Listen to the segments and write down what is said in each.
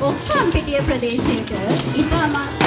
ඔක්කම්පිටිය ප්‍රදේශයට ඉතාමත්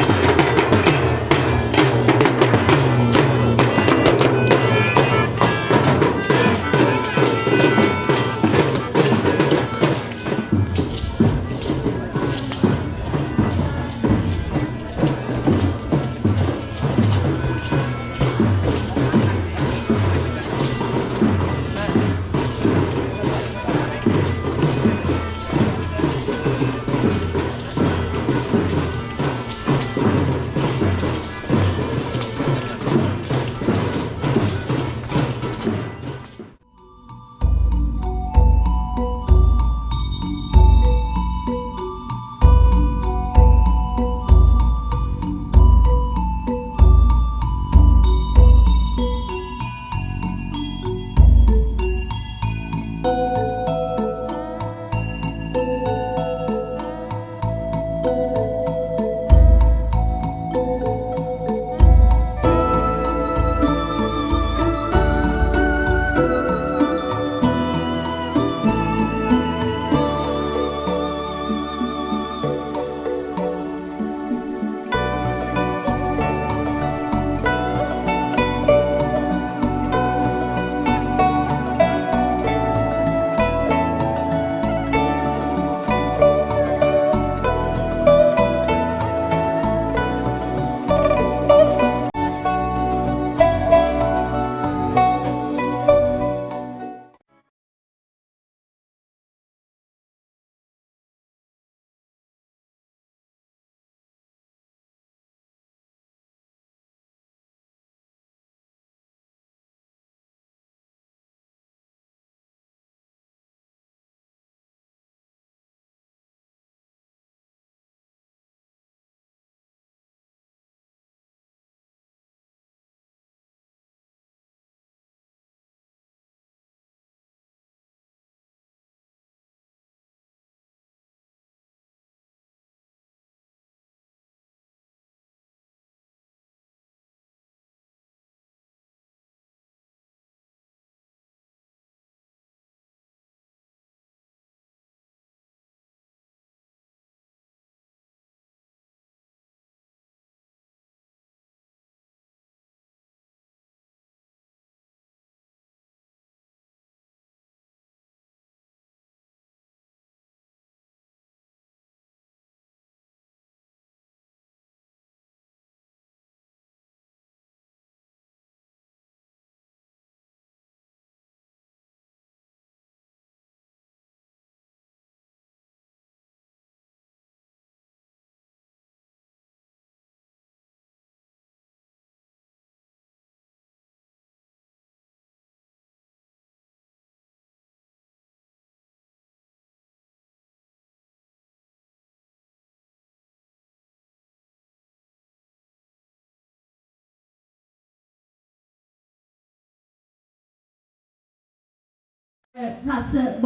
රස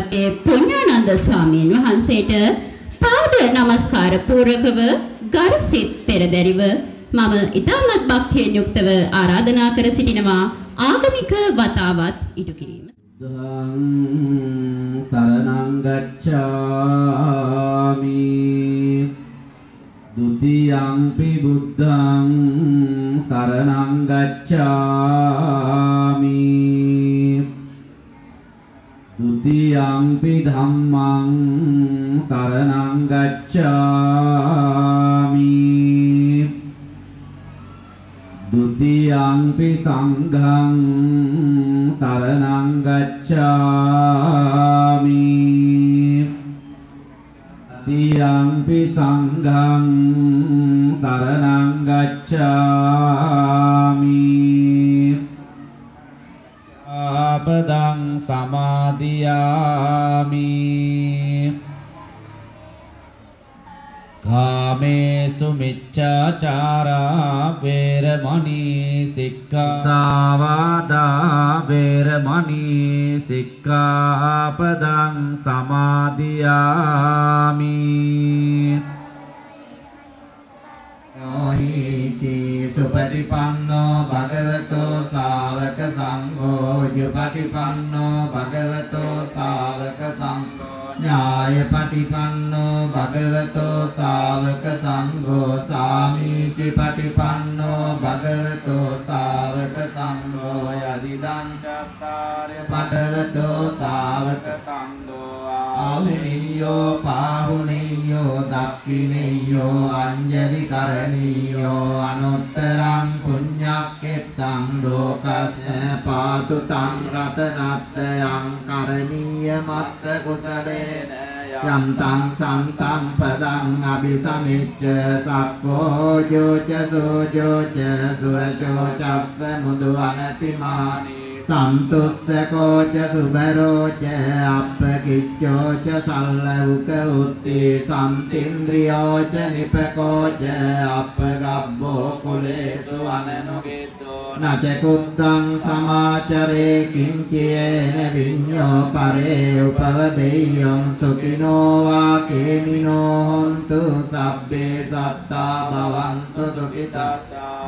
පත්යේ පුඤ්ඤානන්ද ස්වාමීන් වහන්සේට පාද නමස්කාර පූර්වකව ගරුසිත පෙරදැරිව මම ඊටමත් භක්තියෙන් යුක්තව ආරාධනා කර සිටිනවා ආගමික වතාවත් ඉටු කිරීම. සරණං ගච්ඡාමි ဒုတိယံ පි බුද්ධං සරණං ගච්ඡාමි ဒုတိယံ පි ධම්මං සරණං ගච්ඡාමි ဒုတိယံ පි සංඝං සරණං ගච්ඡාමි တတိယံ පි සංඝං සරණං ගච්ඡාමි ආපදං සමාදියාමි ကာမေစုมิจฉาจาราเวรมณีสิกขาสาวาดาเวรมณีสิกขาปดังสมาธิยามิโยหิติสุปฏิปันโนภะคะวะโตสาวกสังโฆยุปฏิปันโนภะคะวะโตสาวกสังโฆญาณปฏิปันโนภะคะวะโตสาวกสังโฆสามีจิปฏิปันโนภะคะวะโตสาวกสังโฆยะติดังจัตตาริภะคะวะโตสาวกสังโฆอาหุนิโยปาหุนิโยดักขินิโยอัญญริกรณิโยอนุตตรังปุญญเกตังโลกัสสะปาตุตังรัตนัตตยังกรณียมัตตกุสเลยัมตังสันตังปดังอภิสมิจเจสัพโพโยจะโสโยจะสุรโจจัสสะมุตุอนติมานิสันตุสโกจะสุบโรจะอัปปกิจโจจะสัลลวุกอุตติสันตินทริโยจะนิปโกจะอัปปกัปโบคุเลสุวรรณกิโตนาเจกุตังสมาจเรกิงเจเนวิญโยปะเรอุปวเดยงสุขิโนวาเกมิโนหนตุสัพเพสัตตาภวันตุสุขิตา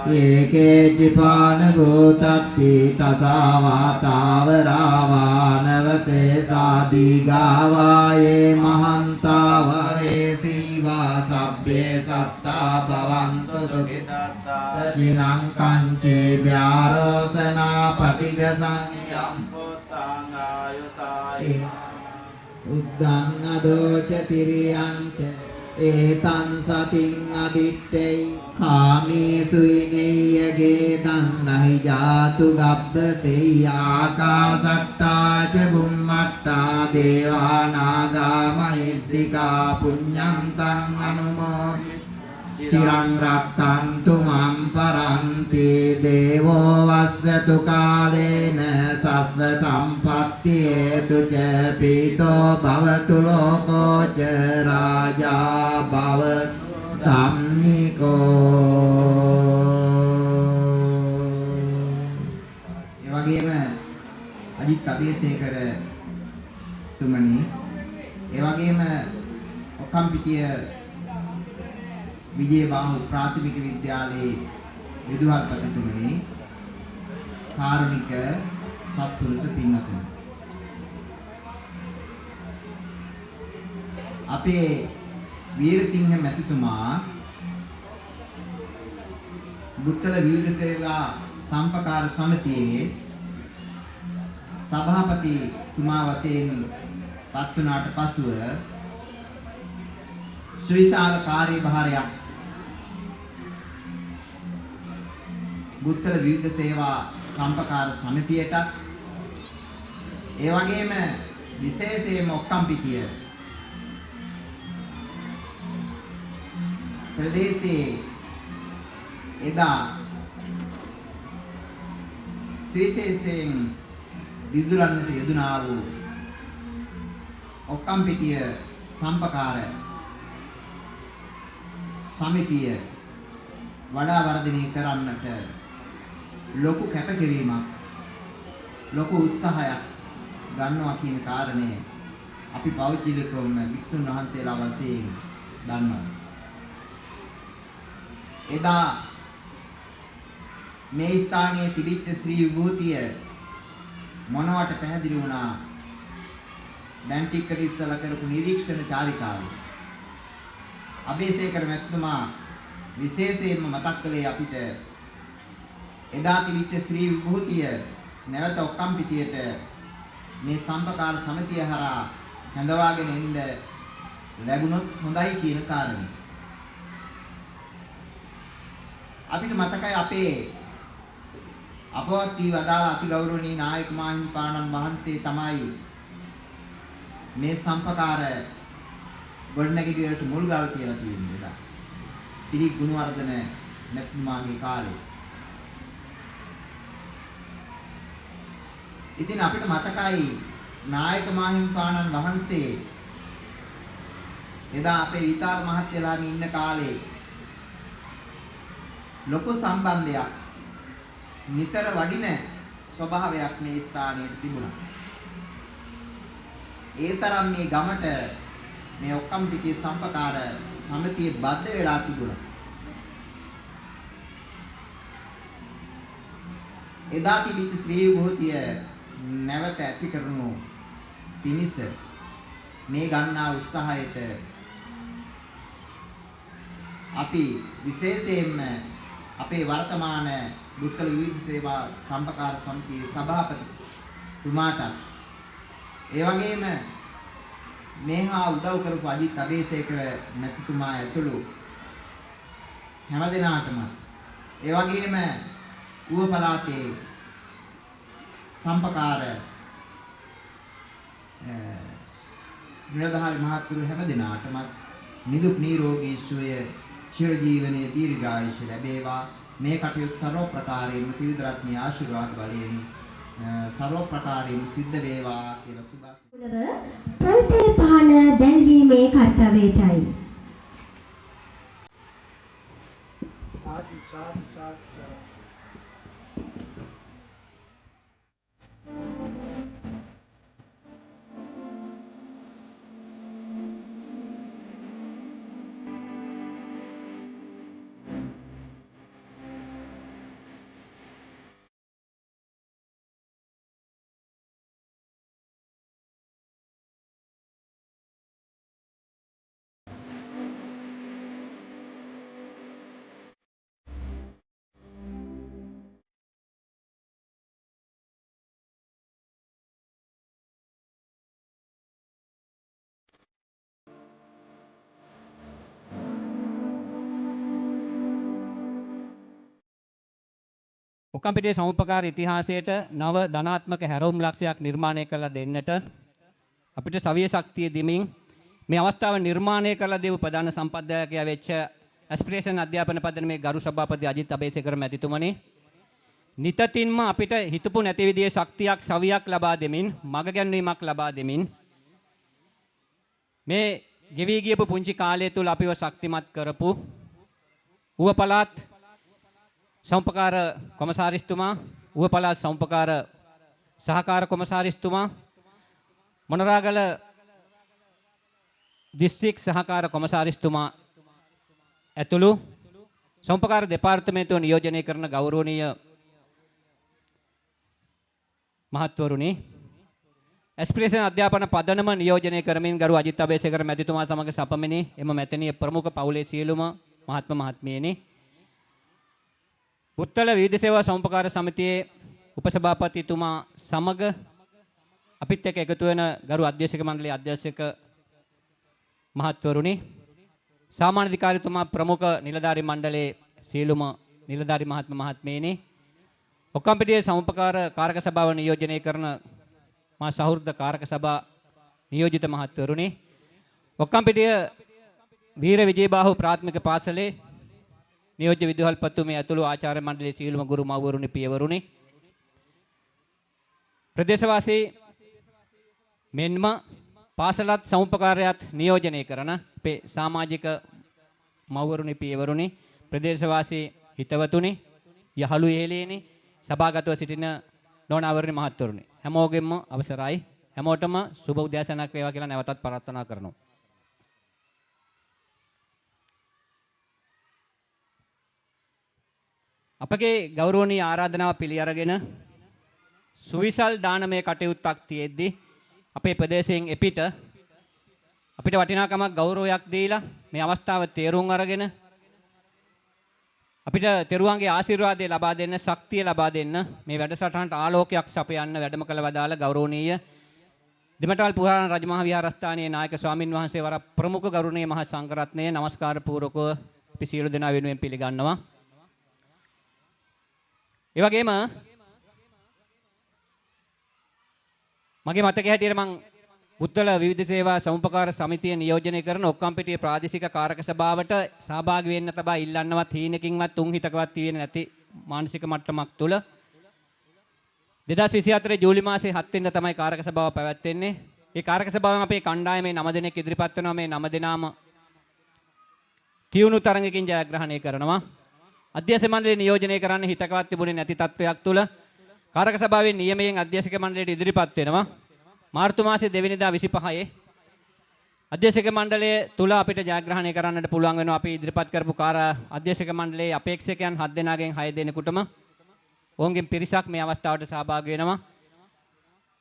เยเกจิปานภูตัตติตัสสาวาตาวราวานวเสสาดิกาวาเยมหันตาวะเอสีวาสัพเพสัตตาภวันตุสุขิตาตจินังกัญจิญาโรสนาปฏิกสังยัมพุทธังอายุสายอุดดังอโดจติริยังเจเอตังสติงอดิเตยขามีสุยเนยเกตังนหิจาตุกัปเปสียากาสัตตาเจบุมมัตตาเทวานากามหิตติกาปุญญังตังอนุโมทิรังรักตันตุมัมปรันติเดโววัสสตุกาเลนะสัสสะสัมปัตติเหตุเจปิโตภวตุโลโกเจราจาภวตัมมิโกඒ වගේම අජිත් අබේසේකර තුමනි ඒ වගේම ඔක්කම්පිටිය විජේබාහු ප්‍රාථමික විද්‍යාලයේ විදුහල්පතිතුමනි කාරුණික සත්පුරුෂ පින්වතුනි අපේ වීරසිංහ මැතිතුමා බුත්තල විවිධ සේවා සම්පකාර සමිතියේ සභාපතිතුමා වශයෙන් පත් වුණාට පසුව සුවිශාල කාර්යභාරයක් බුත්තල විවිධ සේවා සම්පකාර සමිතියට ඒ වගේම විශේෂයෙන්ම ඔක්කම්පිටිය ප්‍රදේශයේ එදා විශේෂයෙන් දිදුලන්නට යෙදුනා වූ ඔක්කම්පිටිය සම්පකාර සමිතිය වඩා වර්ධනය කරන්නට ලොකු කැපකිරීමක් ලොකු උත්සාහයක් ගන්නවා කියන කාරණය අපි පෞද්ගලිකවම වික්ෂුන් වහන්සේලා වශයෙන් දන්නවා. එදා මේ ස්ථානයේ තිබිච්ච ශ්‍රී විභූතිය මොනවට පැහැදිලි වුණා? දැන් ටිකට ඉස්සලා කරපු නිරීක්ෂණ චාරිකාවේ අබේසේකර මැතිතුමා විශේෂයෙන්ම මතක් කළේ අපිට එදා තිබිච්ච ශ්‍රී විභූතිය නැවත ඔක්කම් පිටියට මේ සම්පකාර සමිතිය හරහා හැඳවාගෙන එන්න ලැබුණොත් හොඳයි කියන කාරණේ. අපිට මතකයි අපේ අපවත් වී වදාළ අතිගෞරවනීය නායක මාහිමිපාණන් වහන්සේ තමයි මේ සම්පකාර ගොඩනැගිල්ලට මුල් ගල් කියලා තියෙනවා. පිරික් ගුණවර්ධන මැතිතුමාගේ කාලේ. ඉතින් අපිට මතකයි නායක මාහිමිපාණන් වහන්සේ එදා අපේ විතාල මහත්තයලාගේ ඉන්න කාලේ ලොකු සම්බන්ධයක් නිතර වඩින ස්වභාවයක් මේ ස්ථානයේ තිබුණා. ඒ තරම් මේ ගමට මේ ඔක්කම් පිටියේ සම්පකාර සමිතිය බද්ධ වෙලා තිබුණා. එදා තිබිච්ච ශ්‍රී විභූතිය නැවත ඇති කරනු පිණිස මේ ගන්නා උත්සාහයට අපි විශේෂයෙන්ම අපේ වර්තමාන දුක්කල විවිධ සේවා සම්පකාර සමිතියේ සභාපතිතුමාට ඒ වගේම මේහා උදව් කරපු අජිත් අබේසේකර මැතිතුමා ඇතුළු හැමදෙනාටම ඒ වගේම ඌව පළාතේ සම්පකාර නිලධාරි මහත්තුරු හැමදෙනාටම නිදුක් නිරෝගී සුවය චිරජීවනයේ දීර්ඝායුෂ ලැබේවා. මේ කටයුතු ਸਰව ප්‍රකාරයෙන්ම ත්‍රිවිධ රත්නයේ ආශිර්වාද බලයෙන් ਸਰව ප්‍රකාරයෙන් සිද්ධ වේවා කියලා සුබ ප්‍රවිතේ පහන දැන්වීමේ කර්තව්‍යයයි. ඔක්කම්පිටියේ සමුපකාර ඉතිහාසයට නව ධනාත්මක හැරවුම් ලක්ෂයක් නිර්මාණය කළ දෙන්නට අපිට සවිය ශක්තිය දෙමින් මේ අවස්ථාව නිර්මාණය කළ දේව ප්‍රධාන සම්පත්දායකයා වෙච්ච ඇස්පිරේෂන් අධ්‍යාපන පදනමේ ගරු සභාපති අජිත් අබේසේකර මැතිතුමනි නිතින්ම අපිට හිතපු නැති විදිහේ ශක්තියක් සවියක් ලබා දෙමින් මග ගැන්වීමක් ලබා දෙමින් මේ ගෙවි ගියපු පුංචි කාලය තුල අපිව ශක්තිමත් කරපු ඌව පළාත් සම්පකාර කොමසාරිස්තුමා ඌව පළාත් සම්පකාර සහකාර කොමසාරිස්තුමා මොනරාගල දිස්ත්‍රික් සහකාර කොමසාරිස්තුමා ඇතුළු සම්පකාර දෙපාර්තමේන්තුව නියෝජනය කරන ගෞරවනීය මහත්වරුනි ඇස්පිරේෂන් අධ්‍යාපන පදනම නියෝජනය කරමින් ගරු අජිත් අබේසේකර මැතිතුමා සමග සපමිනි එම මැතිණිය ප්‍රමුඛ පවුලේ සියලුම මහත්ම මහත්මියනි උත්තල විවිධ සේවා සම්පකාර සමිතියේ උපසභාපතිතුමා සමග අපිත් එක්ක එකතු වෙන ගරු අධ්‍යක්ෂක මණ්ඩලයේ අධ්‍යක්ෂක මහත්වරුනි සාමාන්‍ය අධිකාරීතුමා ප්‍රමුඛ නිලධාරි මණ්ඩලයේ සියලුම නිලධාරි මහත්ම මහත්මියනි ඔක්කම්පිටියේ සමුපකාර කාරක සභාව නියෝජනය කරන මා සහෘද කාරක සභා නියෝජිත මහත්වරුනි ඔක්කම්පිටිය වීර විජයබාහු ප්‍රාථමික පාසලේ නියෝජ්‍ය විදුහල්පතිතුමේ ඇතුළු ආචාර්ය මණ්ඩලයේ සියලුම ගුරු මව්වරුනි පියවරුනි ප්‍රදේශවාසී මෙන්ම පාසලත් සමුපකාරයත් නියෝජනය කරන අපේ සමාජික මව්වරුනි පියවරුනි ප්‍රදේශවාසී හිතවතුනි යහළු එහෙලේනි සභාගතව සිටින නොනවරණි මහත්වරුනි හැමෝගෙම අවසරයි හැමෝටම සුබ උදෑසනක් වේවා කියලා නැවතත් ප්‍රාර්ථනා කරනවා. අපගේ ගෞරවනීය ආරාධනාව පිළි අරගෙන සුවිසල් දානමය කටයුත්තක් තියෙද්දි අපේ ප්‍රදේශයෙන් එපිට අපිට වටිනාකමක් ගෞරවයක් දීලා මේ අවස්ථාව තේරුම් අරගෙන අපිට තෙරුවන්ගේ ආශිර්වාදය ලබා දෙන්න, ශක්තිය ලබා දෙන්න මේ වැඩසටහනට ආලෝකයක් සපයන්න වැඩම කළ වදාළ ගෞරවනීය දෙමටවල් පුරාණ රජමහා විහාරස්ථානයේ නායක ස්වාමින් වහන්සේ වර ප්‍රමුඛ ගෞරවනීය මහා සංඝරත්නයේ নমස්කාර පූර්වකව අපි සියලු දෙනා වෙනුවෙන් පිළිගන්නවා. ඒ වගේම මගේ මතකයේ හැටියට මම බුත්තල විවිධ සේවා සමුපකාර සමිතිය නියෝජනය කරන ඔක්කම්පිටියේ ප්‍රාදේශික කාරක සභාවට සහභාගී වෙන්න තබා ඉල්ලන්නවත් හීනකින්වත් තුන් හිතකවත් තියෙන්නේ නැති මානසික මට්ටමක් තුල 2024 ජූලි මාසයේ 7 වෙනිදා තමයි කාරක සභාව පැවැත්වෙන්නේ. මේ කාරක සභාවෙන් අපේ කණ්ඩායමේ 9 දෙනෙක් ඉදිරිපත් වෙනවා. මේ 9 දෙනාම තියුණු තරඟකින් ජයග්‍රහණය කරනවා. අධ්‍යක්ෂ මණ්ඩලය නියෝජනය කරන්න හිතකවත් තිබුණේ නැති තත්වයක් තුල කාරක සභාවේ නියමයෙන් අධ්‍යක්ෂක මණ්ඩලයට ඉදිරිපත් වෙනවා. මාර්තු මාසයේ 2 වෙනිදා 25 අධ්‍යක්ෂක මණ්ඩලය තුල අපිට ජයග්‍රහණය කරන්නට පුළුවන් වෙනවා. අපි ඉදිරිපත් කරපු අධ්‍යක්ෂක මණ්ඩලයේ අපේක්ෂකයන් 7 දෙනාගෙන් 6 දෙනෙකුටම ඔවුන්ගෙන් පිරිසක් මේ අවස්ථාවට සහභාගී වෙනවා.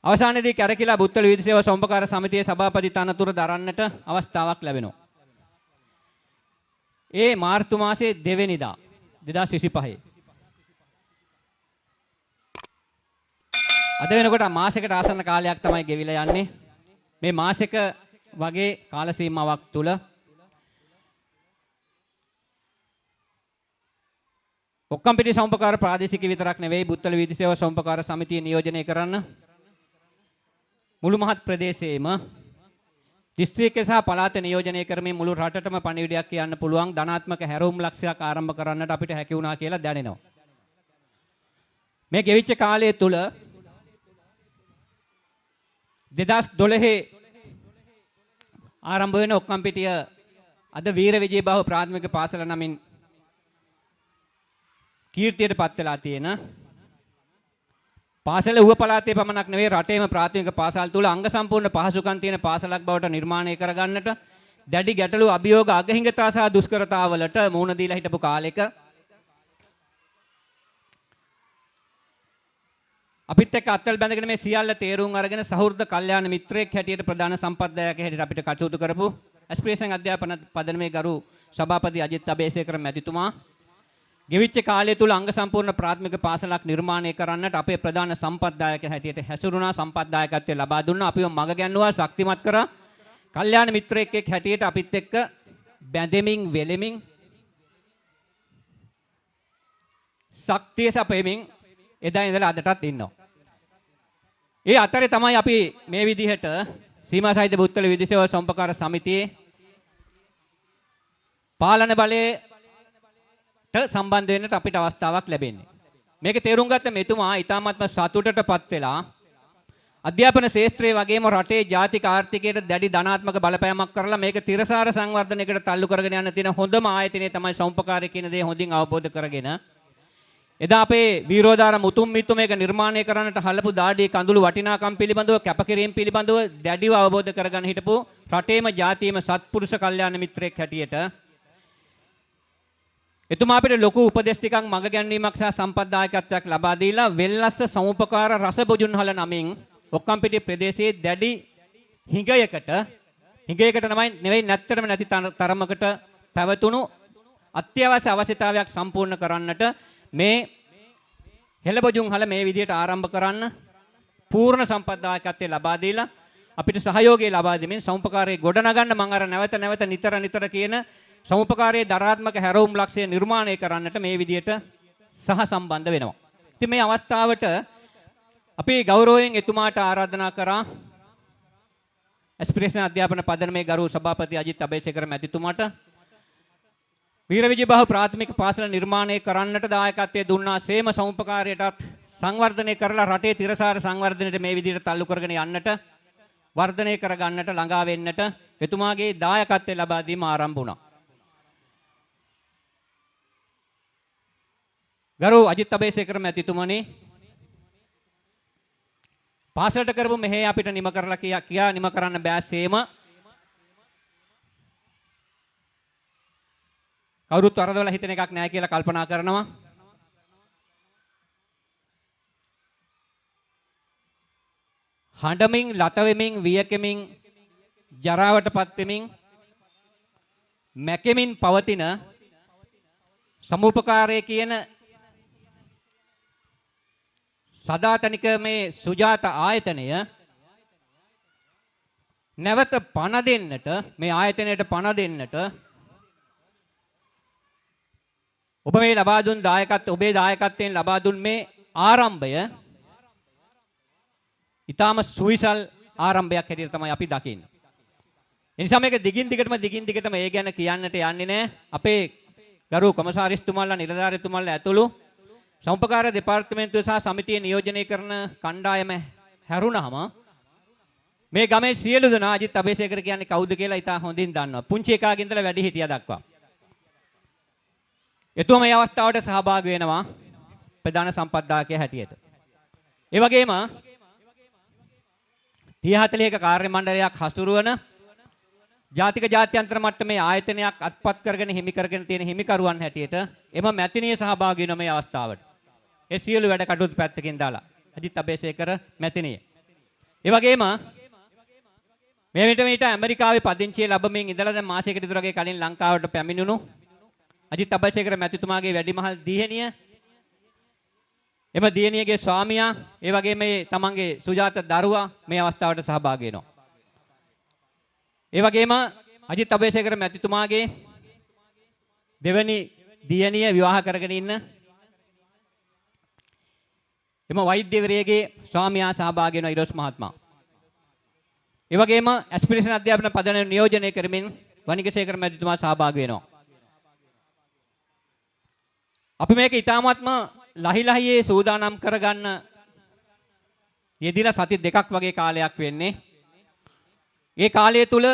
අවසානයේදී කැරකිලා බුත්තල විවිධ සේවා සමුපකාර සමිතියේ සභාපති තනතුර දරන්නට අවස්ථාවක් ලැබෙනවා. ඒ මාර්තු මාසයේ 2 වෙනිදා 2025 අද වෙනකොට මාසයකට ආසන්න කාලයක් තමයි ගෙවිලා යන්නේ. මේ මාසෙක වගේ කාල සීමාවක් තුල ඔක්කම්පිටි සමුපකාර ප්‍රාදේශික විතරක් නෙවෙයි බුත්තල විවිධ සේවා සමුපකාර සමිතිය නියෝජනය කරන්න මුළු මහත් ප්‍රදේශයේම දිස්ත්‍රික්ක සහ පළාත නියෝජනය කරමින් මුළු රටටම පණිවිඩයක් කියන්න පුළුවන් ධනාත්මක හැරවුම් ලක්ෂයක් ආරම්භ කරන්නට අපිට හැකි වුණා කියලා දැනෙනවා. මේ ගෙවිච්ච කාලය තුල 2012 ආරම්භ වෙන ඔක්කම්පිටිය අද වීර විජයබාහු ප්‍රාථමික පාසල නමින් කීර්තියට පත් වෙලා තියෙන පාසල ඌව පළාතේ පමණක් නෙවෙයි රටේම ප්‍රාථමික පාසල් තුල අංග සම්පූර්ණ පහසුකම් තියෙන පාසලක් බවට නිර්මාණය කරගන්නට දැඩි ගැටලු අභියෝග අගහිඟතා සහ දුෂ්කරතාවලට මුහුණ දීලා හිටපු කාලෙක අපිත් එක්ක අත්වල බැඳගෙන මේ සියල්ල තේරුම් අරගෙන සහෘද කල්යාණ මිත්‍රයෙක් හැටියට ප්‍රධාන සම්පත්දායක හැටියට අපිට කටයුතු කරපු ඇස්පිරේෂන් අධ්‍යාපන පදනමේ ගරු සභාපති අජිත් අබේසේකර මැතිතුමා ගෙවිච්ච කාලය තුල අංග සම්පූර්ණ ප්‍රාථමික පාසලක් නිර්මාණය කරන්නට අපේ ප්‍රධාන සම්පත්දායක හැටියට හැසිරුණා. සම්පත්දායකත්වය ලබා දුන්නා. අපිව මඟ ගැන්නුවා, ශක්තිමත් කරා. කල්යාණ මිත්‍රයෙක් හැටියට අපිත් එක්ක බැඳෙමින් වෙලෙමින් ශක්තිය සපෙමින් එදා ඉඳලා අදටත් ඉන්නවා. ඒ අතරේ තමයි අපි මේ විදිහට සීමා සහිත බුත්තල විවිධ සේවා සමුපකාර සමිතියේ පාලන බලයේ සම්බන්ධ වෙන්නට අපිට අවස්ථාවක් ලැබෙන්නේ. මේක තේරුම් ගත්ත මෙතුමා ඊ타ත්ම සතුටටපත් වෙලා අධ්‍යාපන ශාස්ත්‍රයේ වගේම රටේ ජාතික ආර්ථිකයට දැඩි ධනාත්මක බලපෑමක් කරලා මේක තිරසාර සංවර්ධනයකට තල්ලු කරගෙන යන තියෙන හොඳම ආයතනය තමයි සමුපකාරය කියන දේ හොඳින් අවබෝධ කරගෙන එදා අපේ වීරෝදාර මුතුන් මිත්තු මේක නිර්මාණය කරන්නට හලපු දාඩියේ කඳුළු වටිනාකම් පිළිබඳව කැපකිරීම පිළිබඳව දැඩිව අවබෝධ කරගෙන හිටපු රටේම ජාතියේම සත්පුරුෂ කල්යාණ මිත්‍රයෙක් හැටියට එතුමා අපිට ලොකු උපදෙස් ටිකක් මඟ ගැන්වීමක් සහ සම්පත්දායකත්වයක් ලබා දීලා වෙල්ලස්ස සමුපකාර රසබොජුන්හල නමින් ඔක්කම්පිටිය ප්‍රදේශයේ දැඩි හිඟයකට නෙවෙයි නැත්තරම නැති තරමකට පැවතුණු අත්‍යවශ්‍ය අවශ්‍යතාවයක් සම්පූර්ණ කරන්නට මේ හෙළබොජුන්හල මේ විදිහට ආරම්භ කරන්න පූර්ණ සම්පත්දායකත්වය ලබා දීලා අපිට සහයෝගය ලබා දෙමින් සමුපකාරයේ ගොඩනගන්න මම අර නැවත නිතර කියන සමුපකාරයේ දරාත්මක හැරවුම් ලක්ෂ්‍ය නිර්මාණය කරන්නට මේ විදියට සහ සම්බන්ධ වෙනවා. ඉතින් මේ අවස්ථාවට අපි ගෞරවයෙන් එතුමාට ආරාධනා කරා ඇස්පිරේෂන් අධ්‍යාපන පදනමේ ගරු සභාපති අජිත් අබේසේකර මැතිතුමාට වීර විජයබාහු ප්‍රාථමික පාසල නිර්මාණය කරන්නට දායකත්වයේ දුන්නා සේම සමුපකාරයටත් සංවර්ධනය කරලා රටේ තිරසාර සංවර්ධනයට මේ විදියට තල්ලු කරගෙන යන්නට වර්ධනය කරගන්නට ළඟා වෙන්නට එතුමාගේ දායකත්වය ලබා දීම ආරම්භ වුණා. ගරු අජිත් අබේසේකර මැතිතුමනි පාසලට කරපු මෙහෙ අපිට නිම කරලා කියා නිම කරන්න බෑසේම කවුරුත් වරදවලා හිතන එකක් නෑ කියලා කල්පනා කරනවා. හඬමින්, ලත වෙමින්, වියකෙමින්, ජරාවටපත් වෙමින්, මැකෙමින් පවතින සමුපකාරය කියන සදාතනික මේ සුජාත ආයතනය නැවත පණ දෙන්නට, මේ ආයතනයට පණ දෙන්නට ඔබ මේ ලබා දුන් දායකත්වය, ඔබේ දායකත්වයෙන් ලබා දුන් මේ ආරම්භය ඊටාම සුවිසල් ආරම්භයක් හැටියට තමයි අපි දකින්නේ. ඒ නිසා මේක දිගින් දිගටම ඒ ගැන කියන්නට යන්නේ නැහැ. අපේ ගරු කොමසාරිස්තුමාලා, නිලධාරීතුමාලා ඇතුළු සමුපකාර දෙපාර්තමේන්තුව සහ සමිතිය නියෝජනය කරන කණ්ඩායම හැරුණාම මේ ගමේ සියලු දෙනා අජිත් අබේසේකර කියන්නේ කවුද කියලා ඉතා හොඳින් දන්නවා. පුංචි එකාගේ ඉඳලා වැඩි හිටියා දක්වා. එතුම මේ අවස්ථාවට සහභාගී වෙනවා ප්‍රධාන සම්පත්දායකයා හැටියට. ඒ වගේම 30-40ක කාර්ය මණ්ඩලයක් හසුරුවන ජාතික ජාත්‍යන්තර මට්ටමේ ආයතනයක් අත්පත් කරගෙන හිමි කරගෙන තියෙන හිමිකරුවන් හැටියට එම මැතිණිය සහභාගී වෙන මේ අවස්ථාවට. ඒ සියලු වැඩ කටයුතු පැත්තකින් දාලා අජිත් අබේසේකර මැතිණිය. ඒ වගේම මේ විට ඇමරිකාවේ පදිංචිය ලැබමින් ඉඳලා දැන් මාසයකට විතර වගේ කලින් ලංකාවට පැමිණුණු අජිත් අබේසේකර මැතිතුමාගේ වැඩිමහල් දියණිය, එම දියණියගේ ස්වාමියා, ඒ වගේම මේ තමන්ගේ සුජාත දරුවා මේ අවස්ථාවට සහභාගී වෙනවා. ඒ වගේම අජිත් අබේසේකර මැතිතුමාගේ දෙවැනි දියණිය විවාහ කරගෙන ඉන්න එම වෛද්‍යවරියගේ ස්වාමියා සහභාගී වෙනවා ඉරොස් මහත්මයා. ඒ වගේම ඇස්පිරේෂන් අධ්‍යාපන පදනම නියෝජනය කරමින් වනිගසේකර මැතිතුමා සහභාගී වෙනවා. අපි මේක ඊ타මාත්ම ලහිලහියේ සූදානම් කරගන්න යෙදිලා සති දෙකක් වගේ කාලයක් වෙන්නේ. ඒ කාලය තුල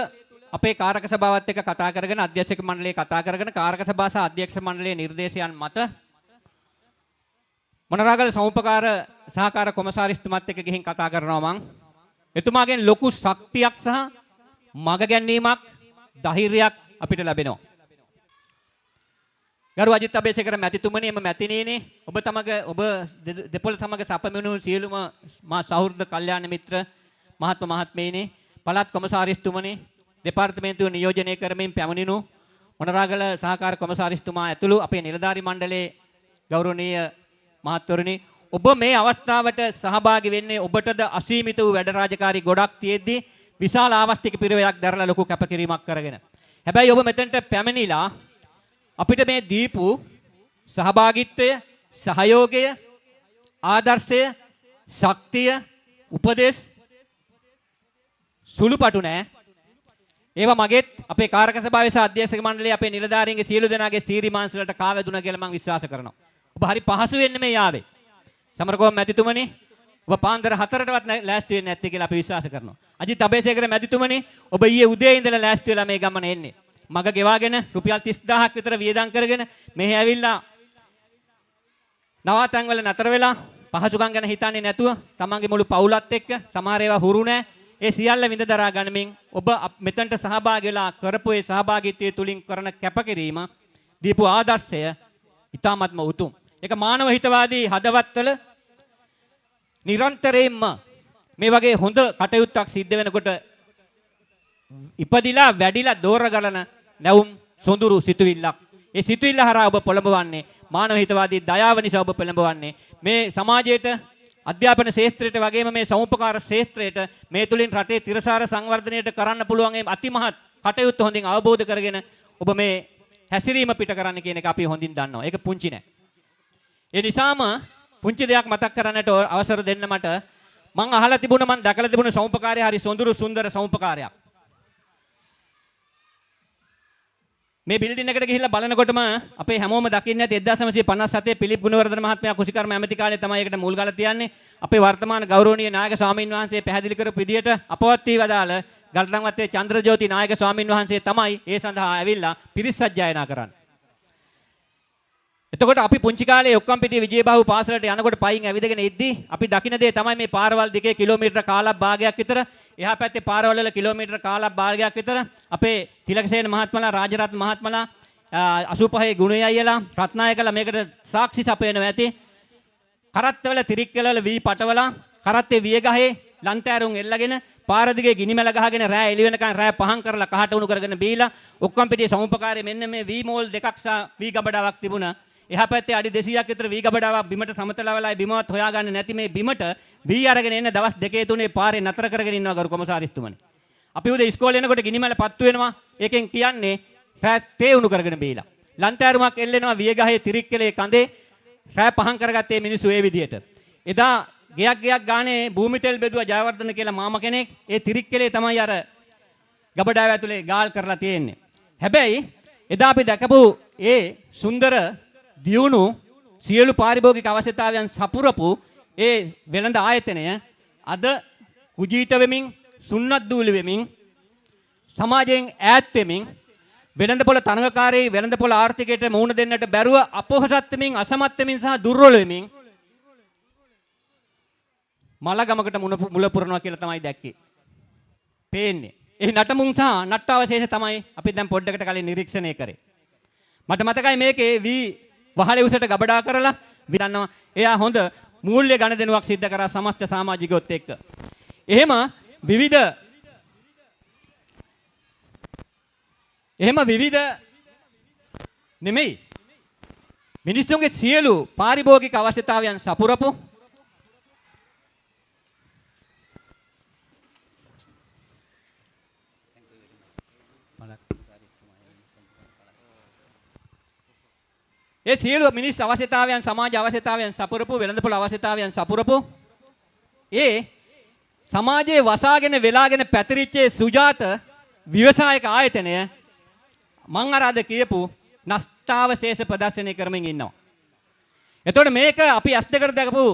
අපේ කාරක සභාවත් එක්ක කතා කරගෙන, අධ්‍යක්ෂක මණ්ඩලයේ කතා කරගෙන, කාරක සභාව සහ අධ්‍යක්ෂ මණ්ඩලයේ නිර්දේශයන් මත මොනරාගල සමුපකාර සහකාර කොමසාරිස්තුමත් එක්ක ගිහින් කතා කරනවා. මං එතුමාගෙන් ලොකු ශක්තියක් සහ මග ගැනීමක්, ධෛර්යයක් අපිට ලැබෙනවා. ගරු අජිත් අබේසේකර මැතිතුමනි, එම මැතිණියනි, ඔබ දෙපොළ සමග සපමිනුණු සියලුම මා සහෘද කල්යාණ මිත්‍ර මහත්මයනි, පළාත් කොමසාරිස්තුමනි, දෙපාර්තමේන්තුව නියෝජනය කරමින් පැමිණිණු මොනරාගල සහකාර කොමසාරිස්තුමා ඇතුළු අපේ නිලධාරි මණ්ඩලයේ ගෞරවනීය මහත්වරුනි, ඔබ මේ අවස්ථාවට සහභාගී වෙන්නේ ඔබටද අසීමිත වූ වැඩ රාජකාරී ගොඩක් තියෙද්දී විශාල ආවස්තික පිරිවැයක් දරලා ලොකු කැපකිරීමක් කරගෙන. හැබැයි ඔබ මෙතනට පැමිණිලා අපිට මේ දීපු සහභාගීත්වය, සහයෝගය, ආදර්ශය, ශක්තිය, උපදෙස් සුළුපටු නෑ. ඒවා මගෙත් අපේ කාරක සභාවේ සහ අධ්‍යක්ෂක මණ්ඩලයේ අපේ නිලධාරීන්ගේ සියලු දෙනාගේ සීරිමාංශ වලට කාවැදුණා කියලා මම විශ්වාස කරනවා. ඔබ හරි පහසුවෙන් මේ යාවේ. සමරකෝම මැතිතුමනි, ඔබ පාන්දර 4ටවත් ලෑස්ති වෙන්නේ නැත්තේ කියලා අපි විශ්වාස කරනවා. අජිත් අබේසේකර මැතිතුමනි, ඔබ ඊයේ උදේ ඉඳලා ලෑස්ති වෙලා මේ ගමන එන්නේ. මග ගෙවාගෙන රුපියල් 30000ක් විතර වියදම් කරගෙන මෙහි ඇවිල්ලා නවාතැන් වල නතර වෙලා පහසුකම් ගැන හිතන්නේ නැතුව තමන්ගේ මුළු පවුලත් එක්ක සමහර ඒවා හුරු නැහැ. ඒ සියල්ල විඳ දරා ගනිමින් ඔබ මෙතනට සහභාගී වෙලා කරපු ඒ සහභාගීත්වයේ තුලින් කරන කැපකිරීම, දීපු ආදර්ශය ඊ타ත්ම උතුම්. ඒක මානව හිතවාදී හදවත්වල නිරන්තරයෙන්ම මේ වගේ හොඳ කටයුත්තක් සිද්ධ වෙනකොට ඉපදිලා වැඩිලා දෝරගලන නැවුම් සොඳුරු සිතුවිල්ලක්. ඒ සිතුවිල්ල හරහා ඔබ පොළඹවන්නේ මානව හිතවාදී දයාව නිසා ඔබ පොළඹවන්නේ මේ සමාජයට, අධ්‍යාපන ශාස්ත්‍රයට වගේම මේ සමුපකාර ශාස්ත්‍රයට මේ තුලින් රටේ තිරසාර සංවර්ධනයට කරන්න පුළුවන් මේ අතිමහත් කටයුත්ත හොඳින් අවබෝධ කරගෙන ඔබ මේ හැසිරීම පිට කරන්න කියන එක අපි හොඳින් දන්නවා. ඒක පුංචි නෑ. ඒ නිසාම පුංචි දෙයක් මතක් කරන්නට අවසර දෙන්න මට. මං අහලා තිබුණා, මං දැකලා තිබුණා සමුපකාරය හරි සොඳුරු සුන්දර සමුපකාරයක්. මේ බිල්ඩින් එකට ගිහිල්ලා බලනකොටම අපේ හැමෝම දකින්නේ නැති 1957 පිලිප් ගුණවර්ධන මහත්මයා කුසිකර්ම ඇමති කාලේ තමයි ඒකට මුල් ගාලා තියන්නේ. අපේ වර්තමාන ගෞරවනීය නායක ස්වාමින් වහන්සේ පැහැදිලි කරපු විදියට අපවත් වී වදාළ ගල්රන්වත්තේ චන්ද්‍රජෝති නායක ස්වාමින් වහන්සේ තමයි ඒ සඳහා ඇවිල්ලා පිරිස් සජ්ජායනා කරන්නේ. එතකොට අපි පුංචි කාලේ ඔක්කම්පිටිය විජයබාහු පාසලට යනකොට පයින් ඇවිදගෙන ඉද්දී අපි දකින දේ තමයි මේ පාරවල් දිගේ කිලෝමීටර කාලක් භාගයක් විතර එහා පැත්තේ පාරවල් වල කිලෝමීටර කාලක් භාගයක් විතර අපේ තිලකසේන මහත්මලා රාජරත්න මහත්මලා 85 ගුණේ අයියලා රත්නායකලා මේකට සාක්ෂි සපයනවා ඇති. කරත්තවල තිරික්කලවල වී පටවලා කරත්තේ වියගහේ ලන්තෑරුම් එල්ලගෙන පාර දිගේ ගිනිමැල ගහගෙන රෑ එළි වෙනකන් රෑ පහන් කරලා කහට උණු කරගෙන බීලා ඔක්කම්පිටියේ සමුපකාරයේ මෙන්න මේ වී මෝල් දෙකක් සා වී ගබඩාවක් තිබුණා. එහා පැත්තේ අඩි 200ක් විතර වී ගබඩාවක් බිමට සමතල වෙලායි බිමවත් හොයාගන්න නැති මේ බිමට වී අරගෙන එන්න දවස් 2-3 පාරේ නතර කරගෙන ඉන්නවා ගරු කොමසාරිස්තුමනි. අපි උදේ ඉස්කෝලේ යනකොට ගිනිමැල පත්තු වෙනවා. ඒකෙන් කියන්නේ රෑ තේ උණු කරගෙන බීලා. ලන්තෑරුමක් එල්ලෙනවා වියගහේ තිරික්කලේ කඳේ රෑ පහන් කරගත්තේ මිනිස්සු ඒ විදියට. එදා ගයක් ගානේ භූමි තෙල් බෙදුවා ජයවර්ධන කියලා මාම කෙනෙක් ඒ තිරික්කලේ තමයි අර ගබඩාව ඇතුලේ ගාල් කරලා තියෙන්නේ. හැබැයි එදා අපි දැකපු ඒ සුන්දර දියුණු සියලු පාරිභෝගික අවශ්‍යතාවයන් සපුරපු ඒ වෙළඳ ආයතනය අද කුජීත වෙමින් සුන්නත් දූලි වෙමින් සමාජයෙන් ඈත් වෙමින් වෙළඳපොළ තරඟකාරී වෙළඳපොළ ආර්ථිකයට මුහුණ දෙන්නට බැරුව අපොහසත් වෙමින් අසමත් වෙමින් සහ දුර්වල වෙමින් මලගමකට මුල පුරනවා කියලා තමයි දැක්කේ. පේන්නේ. ඒ නටමුන් සහ නට්ටාවශේෂ තමයි අපි දැන් පොඩ්ඩකට කලින් නිරීක්ෂණය කරේ. මට මතකයි මේකේ වී වහලේ උසට ගබඩා කරලා විදන්නවා. එයා හොඳ මූල්‍ය ගණදෙනුවක් සිද්ධ කරා සමස්ත සමාජිකයොත් එක්ක. එහෙම විවිධ නෙමෙයි. මිනිස්සුන්ගේ සියලු පාරිභෝගික අවශ්‍යතාවයන් සපුරපු ඒ සියලු මිනිස් අවශ්‍යතාවයන් සමාජ අවශ්‍යතාවයන් සපුරපු වෙළඳපොළ අවශ්‍යතාවයන් සපුරපු ඒ සමාජයේ වසාගෙන වෙලාගෙන පැතිරිච්ච සුජාත ව්‍යවසායක ආයතනය මං අර අද කියපු නෂ්ටාවශේෂ ප්‍රදර්ශනය කරමින් ඉන්නවා. එතකොට මේක අපි ඇස් දෙකට දැකපු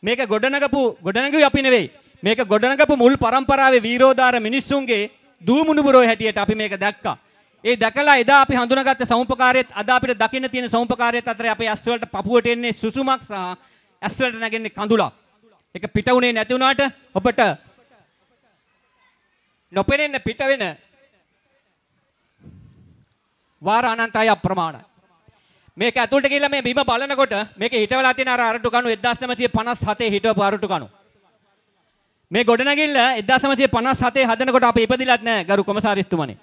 මේක ගොඩනගුවේ අපි නෙවෙයි. මේක ගොඩනගපු මුල් පරම්පරාවේ වීරෝදාර මිනිස්සුන්ගේ දූමුණුබුරෝ හැටියට අපි මේක දැක්කා. ඒ දැකලා එදා අපි හඳුනාගත්ත සමුපකාරයේත් අද අපිට දකින්න තියෙන සමුපකාරයේත් අතර අපේ ඇස් වලට පපුවට එන්නේ සුසුමක් සහ ඇස් වලට නැගෙන්නේ කඳුලක්. ඒක පිට උනේ නැති වුණාට ඔබට නොපෙනෙන්න පිට වෙන වාර අනන්තය අප්‍රමාණයි. මේක ඇතුළට ගිහිල්ලා මේ බිම බලනකොට මේක හිටවලා තියෙන අර අරටු කණු 1957 හිටවපු අරටු කණු. මේ ගොඩනැගිල්ල 1957 හදනකොට අපි ඉපදිලත් නැහැ ගරු කොමසාරිස්තුමනි.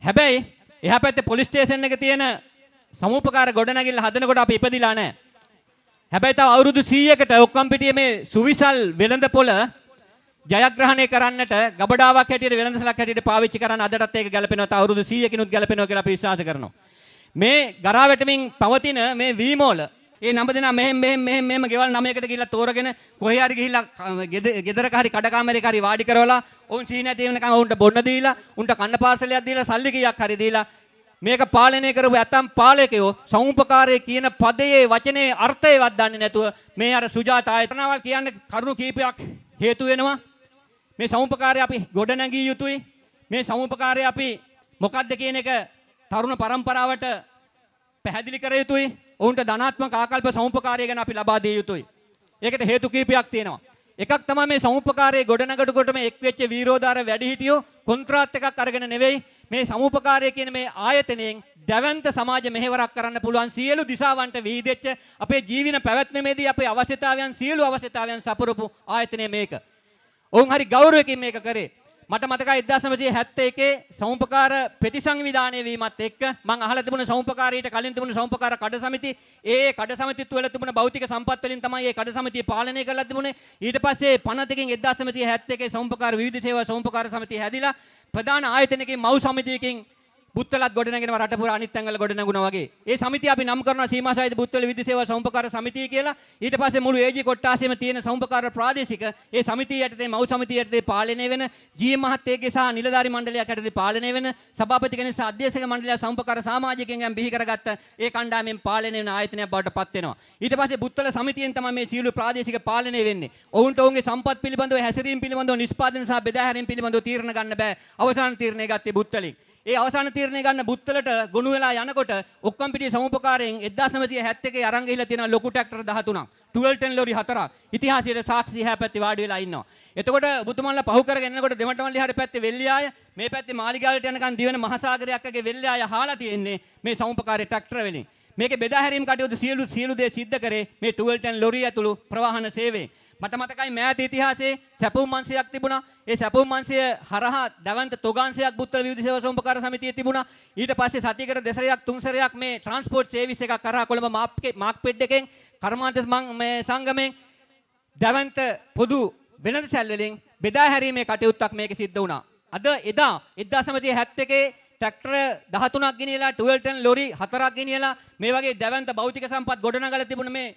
හැබැයි එහා පැත්තේ පොලිස් ස්ටේෂන් එක තියෙන සමුපකාර ගොඩනැගිල්ල හදනකොට අපි ඉපදිලා නැහැ. හැබැයි තව අවුරුදු 100කට ඔක්කම්පිටියේ මේ සුවිසල් වෙළඳපොළ ජයග්‍රහණය කරන්නට ගබඩාවක් හැටියට වෙළඳසලක් හැටියට පාවිච්චි කරන්න අදටත් ඒක ගැලපෙනවා. තව අවුරුදු 100කිනුත් ගැලපෙනවා කියලා අපි විශ්වාස කරනවා. මේ ගරා වැටෙමින් පවතින මේ වීමෝල ඒ නම්බ දෙනා මෙහෙම ගෙවල් 9කට ගිහිල්ලා තෝරගෙන කොහේ හරි ගිහිල්ලා ගෙදරක හරි කඩකාමරයක හරි වාඩි කරවලා ඔවුන් සීනෑ තේවෙනකන් ඔවුන්ට බොන්න දීලා උන්ට කන්න පාර්සලයක් දීලා සල්ලි කීයක් හරි දීලා මේක පාලනය කරපු ඇතම් පාලකයෝ සමුපකාරයේ කියන පදයේ වචනේ අර්ථයවත් දන්නේ නැතුව මේ අර සුජාත ආයතනවල් කියන්නේ කරුණු කීපයක් හේතු වෙනවා. මේ සමුපකාරය අපි ගොඩ නැගිය යුතුයි. මේ සමුපකාරය අපි මොකක්ද කියන එක තරුණ පරම්පරාවට පැහැදිලි කර යුතුයි. ඔවුන්ට ධනාත්මක ආකල්ප සමුපකාරය ගැන අපි ලබා දිය යුතුයි. ඒකට හේතු කීපයක් තියෙනවා. එකක් තමයි මේ සමුපකාරයේ ගොඩනගනකොට මේ එක් වෙච්ච වීරෝදාර වැඩිහිටියෝ කොන්ත්‍රාත් එකක් අරගෙන නෙවෙයි මේ සමුපකාරය කියන මේ ආයතනයෙන් දැවැන්ත සමාජ මෙහෙවරක් කරන්න පුළුවන් සියලු දිසාවන්ට විහිදෙච්ච අපේ ජීවන පැවැත්මේදී අපේ අවශ්‍යතාවයන් සියලු අවශ්‍යතාවයන් සපුරපු ආයතනය මේක. ඔවුන් හරි ගෞරවයෙන් මේක කරේ. මට මතකයි 1971 සමුපකාර ප්‍රතිසංවිධානය වීමත් එක්ක මම අහලා තිබුණ සමුපකාරයට කලින් තිබුණ සමුපකාර කඩ සමිති ඒ කඩ සමිති තුළ තිබුණ භෞතික සම්පත් වලින් තමයි ඒ කඩ සමිතිය පාලනය කරලා තිබුණේ. ඊට පස්සේ 52කින් 1971 සමුපකාර විවිධ සේවා සමුපකාර සමිතිය හැදිලා ප්‍රධාන ආයතනයකින් මව් සමිතියකින් බුත්තලත් ගොඩනගෙනවා රට පුරා අනිත් තැන්වල ගොඩනගුණා වගේ. ඒ සමිතිය අපි නම් කරනවා සීමා සහිත බුත්තල විවිධ සේවා සමුපකාර සමිතිය කියලා. ඊට පස්සේ මුළු ඒජී කොට්ටාසෙම තියෙන සමුපකාර ප්‍රාදේශික ඒ සමිතිය යටතේ මව් සමිතිය යටතේ පාලනය වෙන ජී මහත්තයගේ සහ නිලධාරි මණ්ඩලයක් යටතේ පාලනය වෙන සභාපති කෙනෙක් සහ අධ්‍යක්ෂක මණ්ඩලය සමුපකාර සමාජිකයන්ගෙන් බිහි කරගත්ත ඒ කණ්ඩායමෙන් පාලනය වෙන ආයතනයක් බවට පත් වෙනවා. ඊට පස්සේ බුත්තල සමිතියෙන් තමයි මේ සීළු ප්‍රාදේශික පාලනය වෙන්නේ. ඔවුන්ට ඔවුන්ගේ සම්පත් පිළිබඳව හැසිරීම පිළිබඳව නිෂ්පාදන සහ බෙදා හැරීම පිළිබඳව තීරණ ගන්න බෑ. අවසාන තීරණය ගත්තේ බුත්තලින්. ඒ අවසාන තීරණය ගන්න බුත්තලට ගොනු වෙලා යනකොට ඔක්කොම්පිටිය සමුපකාරයෙන් 1971 අරන් ගිහිලා තියෙන ලොකු ට්‍රැක්ටර් 13ක් 12 ලොරි 4ක් ඉතිහාසයේ සාක්ෂි හැ පැත්තේ වාඩි වෙලා ඉන්නවා. එතකොට ඔබතුමාලා පහු කරගෙන යනකොට දෙමටමල්ලි හරිය පැත්තේ වෙල්ලියාය මේ පැත්තේ මාලිගාවට යනකන් දිවෙන මහසાગරයක් වගේ වෙල්ලියාය හාලා තියෙන්නේ මේ සමුපකාරයේ ට්‍රැක්ටර වලින්. මේකේ බෙදා හැරීම් කටයුතු සියලු දේ සිද්ධ කරේ මේ 12 ලොරි ඇතුළු ප්‍රවාහන සේවයෙන්. මට මතකයි මෑත ඉතිහාසයේ සැපුම් මංශයක් තිබුණා. ඒ සැපුම් මංශය හරහා දවන්ත තොගාංශයක් බුත්තල විදුලි සේවා සමුපකාර සමිතියේ තිබුණා. ඊට පස්සේ සතියකට දෙසරයක් තුන් සැරයක් මේ ට්‍රාන්ස්පෝර්ට් සර්විස් එකක් කරා කොළඹ මාක්පෙඩ් එකෙන් කර්මාන්ත මේ සංගමයෙන් දවන්ත පොදු වෙළඳ සැල් වලින් බෙදා හැරීමේ කටයුත්තක් මේක සිද්ධ වුණා. අද එදා 1971 ට්‍රැක්ටර 13ක් ගෙනියලා 12 ලොරි 4ක් ගෙනියලා මේ වගේ දවන්ත භෞතික සම්පත් ගොඩනගලා තිබුණ මේ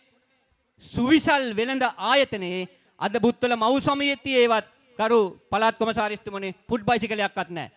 සුවිශල් වෙළඳ ආයතනයේ අද බුත්තල මව් සමිතියේවත් කරු පළාත් කොමසාරිස්තුමනි ෆුඩ් බයිසිකලයක්වත් නැහැ.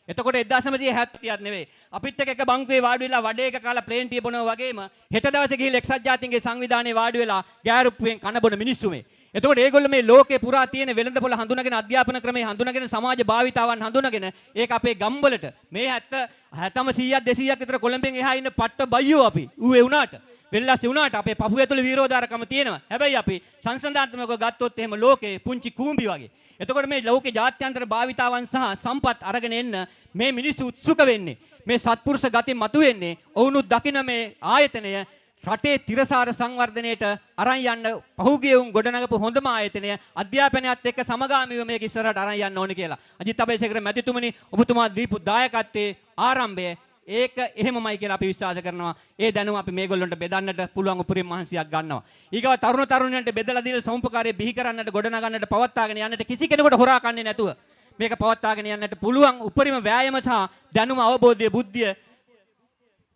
එතකොට 1970ක් නෙවෙයි. අපිත් එක්ක බංකුවේ වාඩි වෙලා වඩේ එක කාලා ප්ලේන් ටී බොනවා වගේම හෙට දවසේ ගිහිල්ලා එක්සත් ජාතීන්ගේ සංවිධානයේ වාඩි වෙලා ගෑරුප්පුවෙන් කන බොන මිනිස්සු මේ. එතකොට ඒගොල්ලෝ මේ ලෝකේ පුරා තියෙන වෙළඳපොළ හඳුනගෙන අධ්‍යාපන ක්‍රමයේ හඳුනගෙන සමාජ භාවිතාවන් හඳුනගෙන ඒක අපේ ගම්වලට මේ 70 100ක් 200ක් විතර කොළඹෙන් එහා ඉන්න පට්ට බයියෝ අපි. ඌ ඒ වුණාට වෙල්ලාස් වුණාට අපේ පපුව ඇතුළේ විරෝධාරකම තියෙනවා. හැබැයි අපි සංසන්දනාත්මකව ගත්තොත් එහෙම ලෝකේ පුංචි කූඹි වගේ. එතකොට මේ ලෝකේ ජාත්‍යන්තර භාවිතාවන් සහ සම්පත් අරගෙන එන්න මේ මිනිස්සු උත්සුක වෙන්නේ. මේ සත්පුරුෂ ගති මතුවෙන්නේ ඔවුනුත් දකින මේ ආයතනය රටේ තිරසාර සංවර්ධනයට අරන් යන්න පහුගිය උන් ගොඩනගපු හොඳම ආයතනය අධ්‍යාපනයත් එක්ක සමගාමීව මේක ඉස්සරහට අරන් යන්න ඕනේ කියලා. අජිත් අබේසේකර මැතිතුමනි ඔබතුමා දීපු දායකත්වයේ ආරම්භය ඒක එහෙමමයි කියලා අපි විශ්වාස කරනවා. ඒ දැනුම අපි මේගොල්ලන්ට බෙදන්නට පුළුවන් උපරිම මහන්සියක් ගන්නවා. ඊගව තරුණ තරුණියන්ට බෙදලා දීලා සමුපකාරයේ බිහි කරන්නට ගොඩනගන්නට පවත්වාගෙන යන්නට කිසි කෙනෙකුට හොරා කන්නේ නැතුව මේක පවත්වාගෙන යන්නට පුළුවන් උපරිම වෑයම සහ දැනුම අවබෝධය බුද්ධිය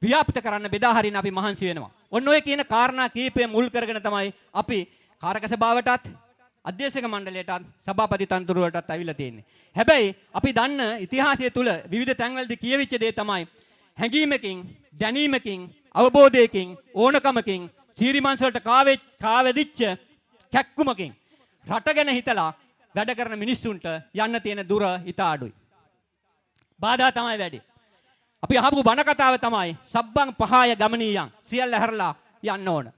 ව්‍යාප්ත කරන්න බෙදා හරින අපි මහන්සි වෙනවා. ඔන්න ඔය කියන කාරණා කීපය මුල් කරගෙන තමයි අපි කාරක සභාවටත් අධ්‍යක්ෂක මණ්ඩලයටත් සභාපති තනතුරුවලටත් අවිලා තියෙන්නේ. හැබැයි අපි දන්න ඉතිහාසය තුල විවිධ තැන්වලදී කියවිච්ච දේ තමයි හැඟීමකින් දැනීමකින් අවබෝධයකින් ඕනකමකින් සීරිමංශ වලට කාවැදිච්ච කැක්කුමකින් රට ගැන හිතලා වැඩ කරන මිනිස්සුන්ට යන්න තියෙන දුර ඉතා අඩුයි. බාධා තමයි වැඩි. අපි අහපු බණ කතාව තමයි සබ්බං පහය ගමනීයන් සියල්ල හැරලා යන්න ඕන.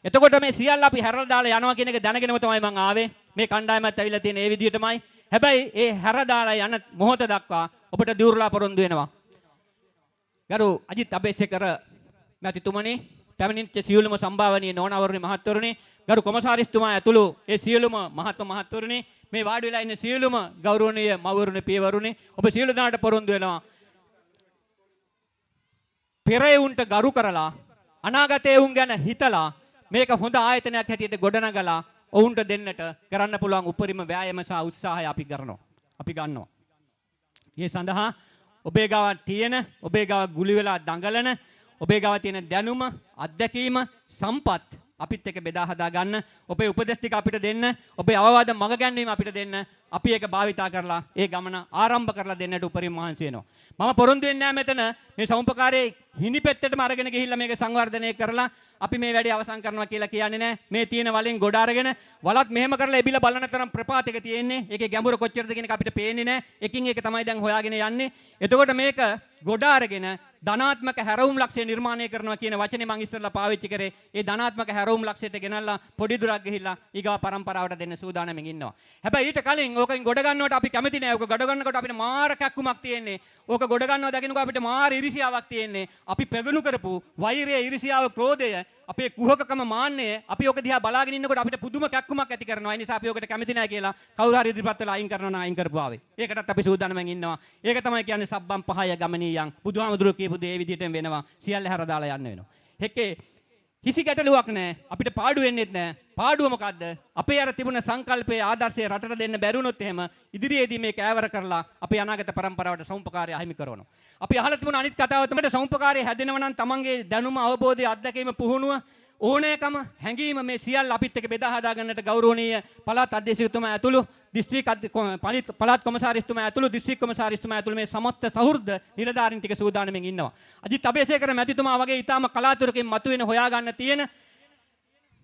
එතකොට මේ සියල්ල අපි හැරලා දාලා යනවා කියන එක දැනගෙනම තමයි මම ආවේ. මේ කණ්ඩායමත් ඇවිල්ලා තියෙන ඒ විදිහටමයි. හැබැයි ඒ හැර දාලා යන මොහොත දක්වා ඔබට දියුරලා පොරොන්දු වෙනවා. ගරු අජිත් අබේසේකර මැතිතුමනි, පැමිණිච්ච සියලුම සම්භාවනීය නෝනවරුනි මහත්වරුනි, ගරු කොමසාරිස්තුමා ඇතුළු ඒ සියලුම මහත්වරුනි, මේ වාඩි වෙලා ඉන්න සියලුම ගෞරවනීය මව්වරුනි පියවරුනි, ඔබ සියලු දෙනාට පොරොන්දු වෙනවා පෙරේවුන්ට ගරු කරලා අනාගතයේ උන් ගැන හිතලා මේක හොඳ ආයතනයක් හැටියට ගොඩනගලා ඔවුන්ට දෙන්නට කරන්න පුළුවන් උපරිම වෑයම සහ උත්සාහය අපි කරනවා. අපි ගන්නවා. මේ සඳහා ඔබේ ගාව තියෙන, ඔබේ ගාව ගුලි වෙලා දඟලන, ඔබේ ගාව තියෙන දැනුම, අත්දැකීම, සම්පත් අපිත් එක්ක බෙදා හදා ගන්න, ඔබේ උපදෙස් ටික අපිට දෙන්න, ඔබේ අවවාද මඟ ගැන්වීම අපිට දෙන්න, අපි ඒක භාවිතා කරලා ඒ ගමන ආරම්භ කරලා දෙන්නට උපරිම මහන්සි වෙනවා. මම පොරොන්දු වෙන්නේ නැහැ මෙතන මේ සමුපකාරයේ හිණිපෙත්තටම අරගෙන ගිහිල්ලා මේක සංවර්ධනය කරලා අපි මේ වැඩේ අවසන් කරනවා කියලා කියන්නේ නැහැ. මේ තියෙන වලින් ගොඩ අරගෙන වලත් මෙහෙම කරලා එබිලා බලන තරම් ප්‍රපාතයක තියෙන්නේ. ඒකේ ගැඹුර කොච්චරද කියන එක අපිට පේන්නේ නැහැ. එකින් එක තමයි දැන් හොයාගෙන යන්නේ. එතකොට මේක ගොඩ අරගෙන ධනාත්මක හැරවුම් ලක්ෂ්‍ය නිර්මාණය කරනවා කියන වචනේ මම ඉස්සෙල්ලා පාවිච්චි කරේ. ඒ ධනාත්මක හැරවුම් ලක්ෂ්‍යයට ගෙනල්ලා පොඩි දුරක් ගිහිල්ලා ඊගා පරම්පරාවට දෙන්න සූදානම්ෙන් ඉන්නවා. හැබැයි ඊට කලින් ඕකෙන් ගොඩ ගන්නවට අපි කැමති නෑ. ඕක ගොඩ ගන්නකොට අපිට මාර කැක්කුමක් තියෙන්නේ. ඕක ගොඩ ගන්නවා දකින්නකොට අපිට මාර ඉරිසියාවක් තියෙන්නේ. අපි පෙගුණු කරපු වෛරය, ඉරිසියාව, ක්‍රෝධය, අපේ කුහකකම, මාන්නය අපි ඕක දිහා බලාගෙන ඉන්නකොට අපිට පුදුම කැක්කුමක් ඇති කරනවා. ඒ නිසා අපි ඕකට කැමති නෑ කියලා කවුරු හරි ඉදිරිපත් වෙලා අයින් කරනවා නම් අයින් කරපුවාවේ. ඒකටත් අපි සූදානම්ෙන් ඉන්නවා. ඒක තමයි කියන්නේ සබ්බම් පහය ගමනීයන්. බුදුහාමුදුරුවෝ කියපු දේ විදිහටම වෙනවා. සියල්ල හැර දාලා යන්න වෙනවා. හෙකේ කිසි ගැටලුවක් නැහැ. අපිට පාඩු වෙන්නේත් නැහැ. පාඩුව මොකද්ද? අපේ අර තිබුණ සංකල්පයේ ආදර්ශය රටට දෙන්න බැරුණොත් එහෙම ඉදිරියේදී මේක ඈවර කරලා අපේ අනාගත පරම්පරාවට සමුපකාරය අහිමි කරනවා. අපි අහලා තිබුණ අනිත් කතාව තමයි සමුපකාරය හැදෙනව නම් තමන්ගේ දැනුම, අවබෝධය, අත්දැකීම, පුහුණුව, ඕනෑකම, හැඟීම මේ සියල්ල අපිත් එක්ක බෙදා හදා ගන්නට ගෞරවනීය පළාත් අධ්‍යක්ෂකතුමා ඇතුළු පළාත් කොමසාරිස්තුමා ඇතුළු දිස්ත්‍රික් කොමසාරිස්තුමා ඇතුළු මේ සමස්ත සහෘද නිලධාරීන් ටික සූදානම්ෙන් ඉන්නවා. අජිත් අබේසේකර මැතිතුමා වගේ ඊටාම කලාතුරකින් මතුවෙන හොයාගන්න තියෙන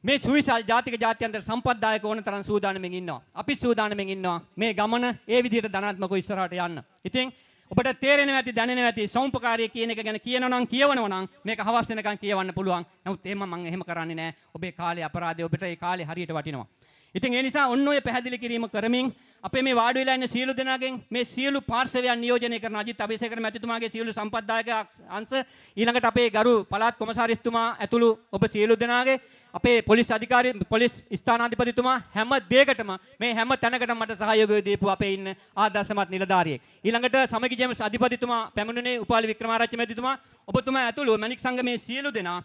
මේ සුවිශාල ජාතික ජාත්‍යන්තර සම්පත්දායක ඕන තරම් සූදානම්ෙන් ඉන්නවා. අපි සූදානම්ෙන් ඉන්නවා මේ ගමන ඒ විදිහට ධනාත්මකව ඉස්සරහට යන්න. ඉතින් ඔබට තේරෙනවා ඇති දැනෙනවා ඇති සෞම්පකාරය කියන එක ගැන කියනවා නම් කියවනවා නම් මේක හවස් වෙනකන් කියවන්න පුළුවන්. නමුත් එහෙම මම එහෙම කරන්නේ නැහැ. ඔබේ කාලේ අපරාධය ඔබට ඒ කාලේ හරියට වටිනවා. ඉතින් ඒ නිසා ඔන්න ඔය පැහැදිලි කිරීම කරමින් අපේ මේ වාඩි වෙලා ඉන්න සියලු දෙනාගෙන් මේ සියලු පාර්ශවයන් නියෝජනය කරන අජිත් අබේසේකර මැතිතුමාගේ සියලු සම්පත්දායක අංශ ඊළඟට අපේ ගරු පළාත් කොමසාරිස්තුමා ඇතුළු ඔබ සියලු දෙනාගේ අපේ පොලිස් අධිකාරී පොලිස් ස්ථානාධිපතිතුමා හැම දෙයකටම මේ හැම තැනකටම මට සහයෝගය දීපු අපේ ඉන්න ආදර්ශමත් නිලධාරියෙක්. ඊළඟට සමගි ජේම්ස් අධිපතිතුමා පැමිණුනේ උපාලි වික්‍රමාරච්චි මැතිතුමා ඔබතුමා ඇතුළු මැණික් සංගමේ සියලු දෙනා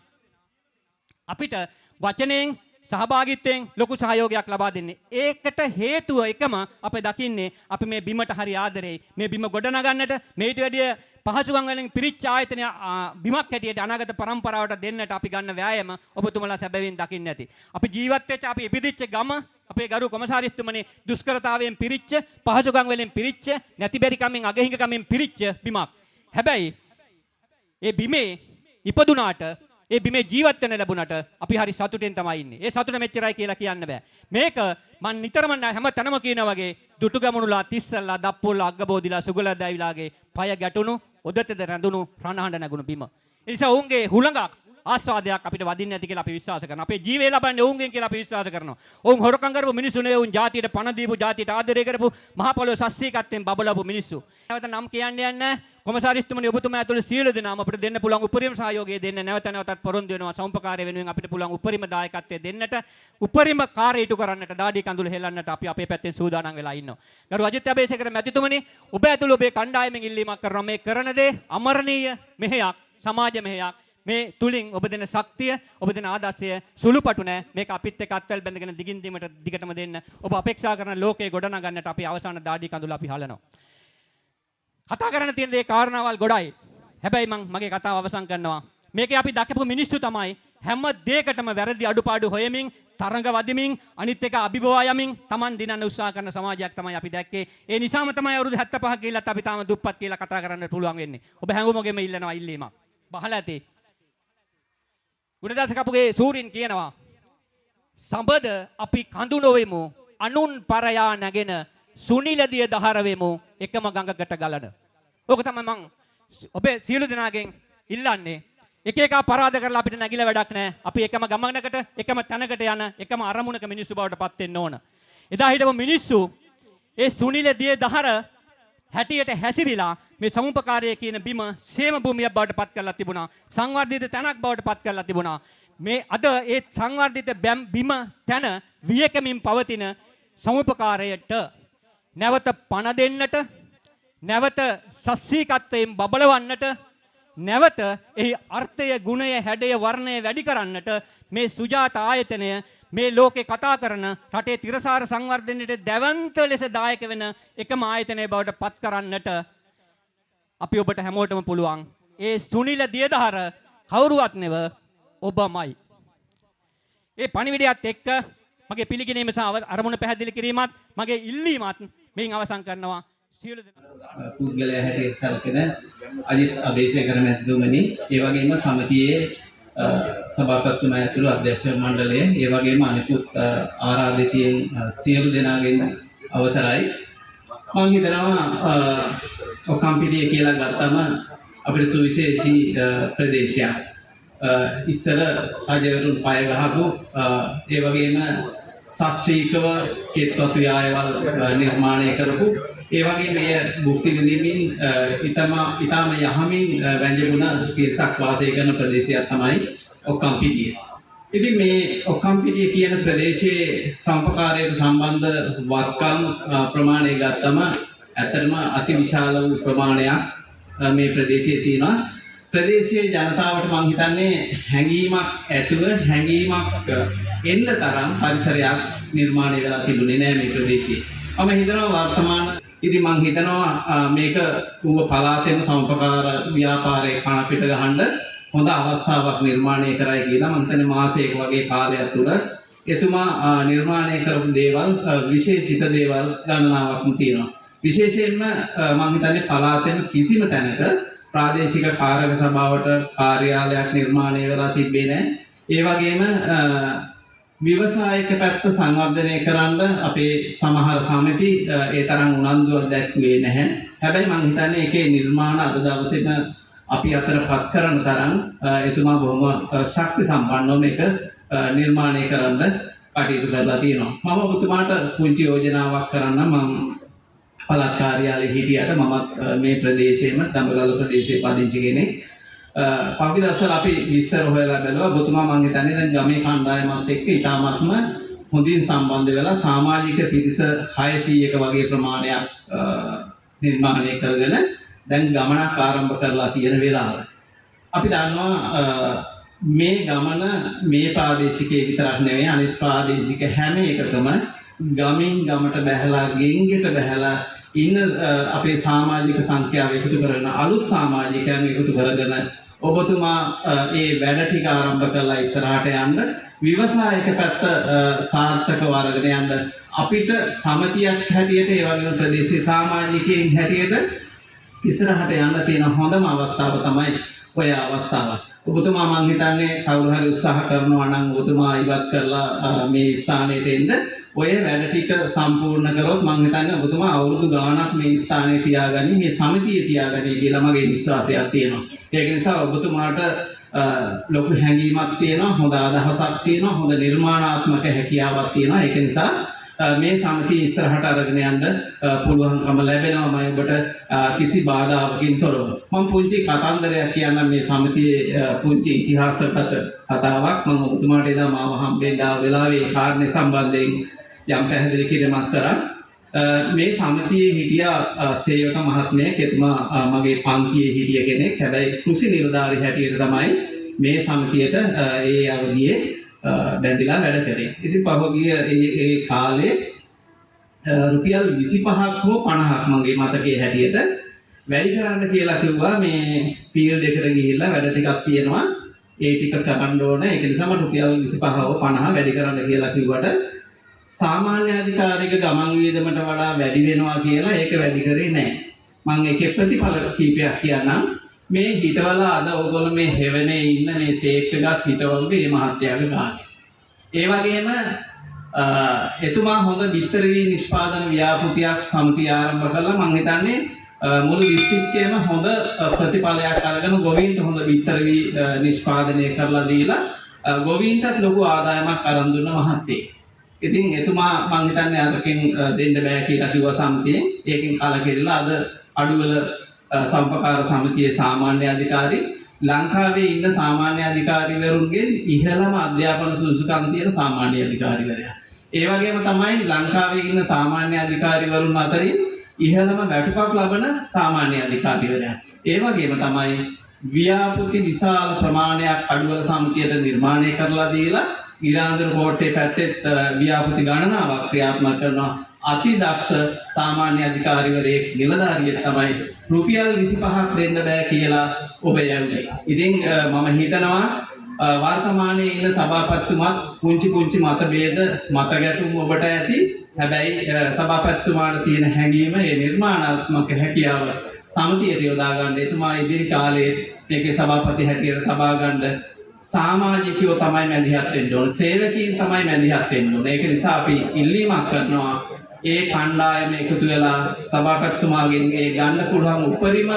අපිට වචනයෙන් සහභාගීත්වයෙන් ලොකු සහයෝගයක් ලබා දෙන්නේ. ඒකට හේතුව එකම අපි දකින්නේ අපි මේ බිමට හරි ආදරෙයි. මේ බිම ගොඩනගන්නට මේට වැඩිය පහසුකම් වලින් පිරිච්ච ආයතන බිමක් හැටියට අනාගත පරම්පරාවට දෙන්නට අපි ගන්න වෑයම ඔබතුමලා සැබවින් දකින්න ඇති. අපි ජීවත් වෙච්ච අපි ඉපදිච්ච ගම අපේ ගරු කොමසාරිස්තුමනේ දුෂ්කරතාවයෙන් පිරිච්ච පහසුකම් වලින් පිරිච්ච නැති බැරි කමින් අගහිඟ කමින් පිරිච්ච බිමක්. හැබැයි ඒ බිමේ ඉපදුනාට ඒ බිමේ ජීවත් වෙන්න ලැබුණට අපි හරි සතුටෙන් තමයි ඉන්නේ. ඒ සතුට මෙච්චරයි කියලා කියන්න බෑ. මේක මම නිතරම හැම තැනම කියනා වගේ දුටුගැමුණුලා තිස්සල්ලා දප්පුල්ලා අග්ගබෝදිලා සුගලලා දැවිලාගේ පය ගැටුණු ඔදතෙද රැඳුණු රණහඬ නැගුණු බිම. ඒ නිසා ඔවුන්ගේ හුළඟක් ආස්වාදයක් අපිට වදින්න ඇති කියලා අපි විශ්වාස කරනවා. අපේ ජීවය ලබන්නේ ඔවුන්ගෙන් කියලා අපි විශ්වාස කරනවා. ඔවුන් හොරකම් කරපු මිනිස්සු නෙවෙයි ඔවුන් ජාතියට පණ දීපු ජාතියට ආදරය කරපු මහ පොළොව සස්්‍රීකත්වයෙන් බබලපු මිනිස්සු. නැවත නම් කියන්නේ නැහැ. කොමසාරිස්තුමනි ඔබතුමා ඇතුළේ සියලු දෙනාම අපිට දෙන්න පුළුවන් උපරිම සහයෝගය දෙන්න නැවත නැවතත් පොරොන්දු වෙනවා. සෞම්පකාරය වෙනුවෙන් අපිට පුළුවන් උපරිම දායකත්වය දෙන්නට උපරිම කාර්ය ඉටු කරන්නට දාඩි කඳුළු හෙලන්නට අපි අපේ පැත්තෙන් සූදානම් වෙලා ඉන්නවා. ගරු අජිත් අබේසේකර මැතිතුමනි ඔබ ඇතුළේ ඔබේ කණ්ඩායමෙන් ඉල්ලීමක් කරනවා. මේ කරන දේ අමරණීය මෙහෙයක් සමාජ මෙහෙයක්. මේ තුලින් ඔබ දෙන ශක්තිය ඔබ දෙන ආදර්ශය සුළුපටු නෑ. මේක අපිත් එක්ක අත්වල බැඳගෙන දිගින් දිගටම දෙන්න. ඔබ අපේක්ෂා කරන ලෝකේ ගොඩනගන්නට අපි අවසාන දාඩි කඳුළු අපි හලනවා. කතා කරන්න තියෙන දේ කාරණාවල් ගොඩයි. හැබැයි මම මගේ කතාව අවසන් කරනවා. මේකේ අපි දක්වපු මිනිස්සු තමයි හැම දෙයකටම වැරදි අඩුපාඩු හොයමින් තරඟ වදිමින් අනිත් එක අභිබවා යමින් Taman දිනන්න උත්සාහ කරන සමාජයක් තමයි අපි දැක්කේ. ඒ නිසාම තමයි අවුරුදු 75 ගිහිල්ලත් අපි තාම දුප්පත් කියලා කතා කරන්න පුළුවන් වෙන්නේ. ඔබ හැමෝගෙම ඉල්ලනවා ඉල්ලීමක්. බහලා ඇති. ගුණදාස කපුගේ සූරින් කියනවා සඹද අපි කඳු නොවෙමු අනුන් පරයා නැගෙන සුනිලදිය දහර වෙමු එකම ගඟකට ගලන. ඕක තමයි මං ඔබේ සියලු දෙනාගෙන් ඉල්ලන්නේ. එක එක අපරාධ කරලා අපිට නැගිලා වැඩක් නැහැ. අපි එකම ගමනකට එකම තැනකට යන එකම අරමුණක මිනිස්සු බවට පත් වෙන්න ඕන. එදා හිටපු මිනිස්සු ඒ සුනිලදිය දහර හැටියට හැසිරිලා මේ සමුපකාරය කියන බිම සේම භූමියක් බවට පත් කරලා තිබුණා. සංවර්ධිත තැනක් බවට පත් කරලා තිබුණා. මේ අද ඒ සංවර්ධිත බිම තැන වියකමින් පවතින සමුපකාරයට නැවත පණ දෙන්නට, නැවත සස්සීකත්වයෙන් බබලවන්නට, නැවත එහි අර්ථය, ගුණය, හැඩය, වර්ණය වැඩි කරන්නට මේ සුජාත ආයතනය මේ ලෝකේ කතා කරන රටේ තිරසාර සංවර්ධනයට දැවන්ත ලෙස දායක වෙන එකම ආයතනය බවට පත් කරන්නට අපි ඔබට හැමෝටම පුළුවන්. ඒ සුනිල දියදහර කවුරුවත් නෙව ඔබමයි. ඒ පණිවිඩයත් එක්ක මගේ පිළිගැනීම සහ අරමුණ පැහැදිලි කිරීමත් මගේ ඉල්ලීමත් මෙයින් අවසන් කරනවා. සියලු දෙනා පුද්ගලයා හැටියට සැලකෙන අජිත් අබේසේකර මැතිතුමනි, ඒ වගේම සමිතියේ සභාපතිතුමා ඇතුළු අධ්‍යක්ෂ මණ්ඩලය, ඒ වගේම අනිකුත් ආරාධිතයින් සියලු දෙනාගෙන් අවසරයි. මම හිතනවා ඔකම්පිටිය කියලා ගත්තම අපේ සුවිශේෂී ප්‍රදේශයක්. ඉස්සර රජවරුන් පය ගහපු ඒ වගේම ශාස්ත්‍රීයව කෙත්වතු යායවල් නිර්මාණය කරපු ඒ වගේ මේ භුක්ති විඳින්මින් ඊටම යහමින් වැංජගුණ පිරිසක් වාසය කරන ප්‍රදේශයක් තමයි ඔක්කම්පිටිය. ඉතින් මේ ඔක්කම්පිටිය කියන ප්‍රදේශයේ සම්පකාරයට සම්බන්ධ වත්කම් ප්‍රමාණය ගත්තම ඇත්තටම අති විශාල වූ ප්‍රමාණයක් මේ ප්‍රදේශයේ තියෙනවා. ප්‍රදේශයේ ජනතාවට මම හිතන්නේ හැඟීමක් ඇතුව හැඟීමක් එන්න තරම් පරිසරයක් නිර්මාණය වෙලා තිබුණේ නැහැ මේ ප්‍රදේශයේ. මම හිතනවා වර්තමාන ඉතින් මම හිතනවා මේක ඌව පළාතේම සමපකාර ව්‍යාපාරයේ කන පිට ගහන්න හොඳ අවස්ථාවක් නිර්මාණය කරයි කියලා මම හිතන්නේ මාසයක වගේ කාලයක් තුල එතුමා නිර්මාණය කරපු දේවල් විශේෂිත දේවල් ගණනාවක් තියෙනවා. විශේෂයෙන්ම මම හිතන්නේ පළාතේම කිසිම තැනක ප්‍රාදේශික කාර්යක සභාවට කාර්යාලයක් නිර්මාණය වෙලා තිබෙන්නේ නැහැ. ඒ වගේම ව්‍යවසායික පැත්ත සංවර්ධනය කරන්න අපේ සමහර සමිති ඒ තරම් උනන්දුවක් දැක්ුවේ නැහැ. හැබැයි මම හිතන්නේ ඒකේ නිර්මාණ අද දවසේම අපි අතරපත් කරන තරම් එතුමා බොහොම ශක්ති සම්පන්නව මේක නිර්මාණය කරන්න කටයුතු කරලා තියෙනවා. මම ඔබතුමාට පුංචි යෝජනාවක් කරන්න මම පළාත් කාර්යාලයේ හිටියට මමත් මේ ප්‍රදේශයේම දඹගල්ල ප්‍රදේශයේ පදිංචි කෙනෙක්. පහුගිය දවස්වල අපි විස්තර හොයලා බැලුවා. ඔබතුමා මම හිතන්නේ දැන් ගමේ කණ්ඩායමත් එක්ක ඉතාමත්ම හොඳින් සම්බන්ධ වෙලා සමාජික පිරිස 600ක වගේ ප්‍රමාණයක් නිර්මාණය කරගෙන දැන් ගමනක් ආරම්භ කරලා තියෙන වෙලාව. අපි දන්නවා මේ ගමන මේ ප්‍රාදේශිකයේ විතරක් නෙවෙයි අනිත් ප්‍රාදේශික හැම එකකම ගමින් ගමට බැහැලා ගෙන්ගෙට බැහැලා ඉන්න අපේ සමාජික සංඛ්‍යාව එකතු කරන අලුත් සමාජිකයන් එකතු කරගෙන ඔබතුමා ඒ වැඩ ටික ආරම්භ කරලා ඉස්සරහට යන්න විවසායක පැත්ත සාර්ථකව අරගෙන යන්න අපිට සමතියක් හැටියට ඒ වගේම ප්‍රදේශීය සමාජිකයින් හැටියට ඉස්සරහට යන්න තියෙන හොඳම අවස්ථාව තමයි ඔය අවස්ථාව. ඔබතුමා මං හිතන්නේ කවුරු හරි උත්සාහ කරනවා නම් ඔබතුමා ඉවත් කරලා මේ ස්ථානයට එන්න ඔය වැඩ ටික සම්පූර්ණ කරොත් මං හිතන්නේ ඔබතුමා අවුරුදු ගාණක් මේ ස්ථානයේ තියාගනි මේ සමිතිය තියාගනි කියලා මගේ විශ්වාසයක් තියෙනවා. ඒක නිසා ඔබතුමාට ලොකු හැඟීමක් තියෙනවා, හොඳ අදහසක් තියෙනවා, හොඳ නිර්මාණාත්මක හැකියාවක් තියෙනවා. ඒක නිසා මේ සමිතිය ඉස්සරහට අරගෙන යන්න පුළුවන්කම ලැබෙනවා මම ඔබට කිසි බාධාවකින් තොරව. මම පුංචි කතන්දරයක් කියන්නම් මේ සමිතියේ පුංචි ඉතිහාසගත කතාවක්. මම ඔබතුමාට එදා මාව හම්බෙන්න වෙලාවේ කාරණේ සම්බන්ධයෙන් යම් පැහැදිලි කිරීමක් කරා. මේ සමිතියේ හිටියා සේවක මහත්මයෙක්. එතුමා මගේ පන්තියේ හිටිය කෙනෙක්. හැබැයි කෘෂි නිලධාරී හැටියට තමයි මේ සමිතියට ඒ අවධියේ බැඳිලා වැඩ කරේ. ඉතින් පහුගිය ඒ කාලේ රුපියල් 25ක් හෝ 50ක් මගේ මතකයේ හැටියට වැඩි කරන්න කියලා කිව්වා. මේ ෆීල්ඩ් එකට ගිහිල්ලා වැඩ ටිකක් තියෙනවා. ඒ ටික කරන්න ඕන. ඒක නිසා මම රුපියල් 25 හෝ 50 වැඩි කරන්න කියලා කිව්වට සාමාන්‍ය අධිකාරික ගමන් වියදමට වඩා වැඩි වෙනවා කියලා ඒක වැඩි කරේ නැහැ. මම ඒකේ ප්‍රතිඵල කීපයක් කියන්නම්. මේ හිටවල අද ඔයගොල්ලෝ මේ හෙවනේ ඉන්න මේ තේක් එකක් හිටවල මේ මහත්යාගේ ගානේ. ඒ වගේම එතුමා හොඳ බිත්තරවි නිෂ්පාදන ව්‍යාපෘතියක් සමිතිය ආරම්භ කළා. මම හිතන්නේ මුළු දිස්ත්‍රික්කයේම හොඳ ප්‍රතිඵලයක් අරගෙන ගොවීන්ට හොඳ බිත්තරවි නිෂ්පාදනය කරලා දීලා ගොවීන්ටත් ලොකු ආදායමක් අරන් දුන්න මහත්තයෙක්. ඉතින් එතුමා මම හිතන්නේ අරකින් දෙන්න බෑ කියලා කිව්වා සමිතියෙන්. ඒකෙන් කලකිරිලා අද අඩුවල සම්පකාර සමිතියේ සාමාන්‍ය අධිකාරී ලංකාවේ ඉන්න සාමාන්‍ය අධිකාරීවරුන්ගෙන් ඉහළම අධ්‍යාපන සුසුකම් තියෙන සාමාන්‍ය අධිකාරීවරයා. ඒ වගේම තමයි ලංකාවේ ඉන්න සාමාන්‍ය අධිකාරීවරුන් අතරින් ඉහළම වැටුපක් ලබන සාමාන්‍ය අධිකාරීවරයා. ඒ වගේම තමයි ව්‍යාපෘති විශාල ප්‍රමාණයක් අඩුවල සමිතියට නිර්මාණය කරලා දීලා ගිරාන්දර කෝට්ටේ පැත්තේ ව්‍යාපෘති ගණනාවක් ක්‍රියාත්මක කරනවා. අති දක්ෂ සාමාන්‍ය අධිකාරීවරයෙක් නිලධාරියෙක් තමයි රුපියල් 25ක් දෙන්න බෑ කියලා ඔබ යන්නේ. ඉතින් මම හිතනවා වර්තමානයේ ඉන්න සභාපතිතුමත් පුංචි මතභේද මත ගැටුම් ඔබට ඇති. හැබැයි සභාපතිතුමාට තියෙන හැඟීම ඒ නිර්මාණාත්මක හැකියාව සමිතියට යොදා ගන්න. එතුමා ඉදිරි කාලයේ මේකේ සභාපති හැටියට තබා ගන්න සමාජිකයෝ තමයි මැදිහත් වෙන්න ඕන. සේවකීන් තමයි මැදිහත් වෙන්න ඕන. ඒක නිසා අපි ඉල්ලීමක් කරනවා ඒ කණ්ඩායම එකතු වෙලා සභාපතිතුමාගෙන් ඒ ගන්න පුළුවන් උපරිම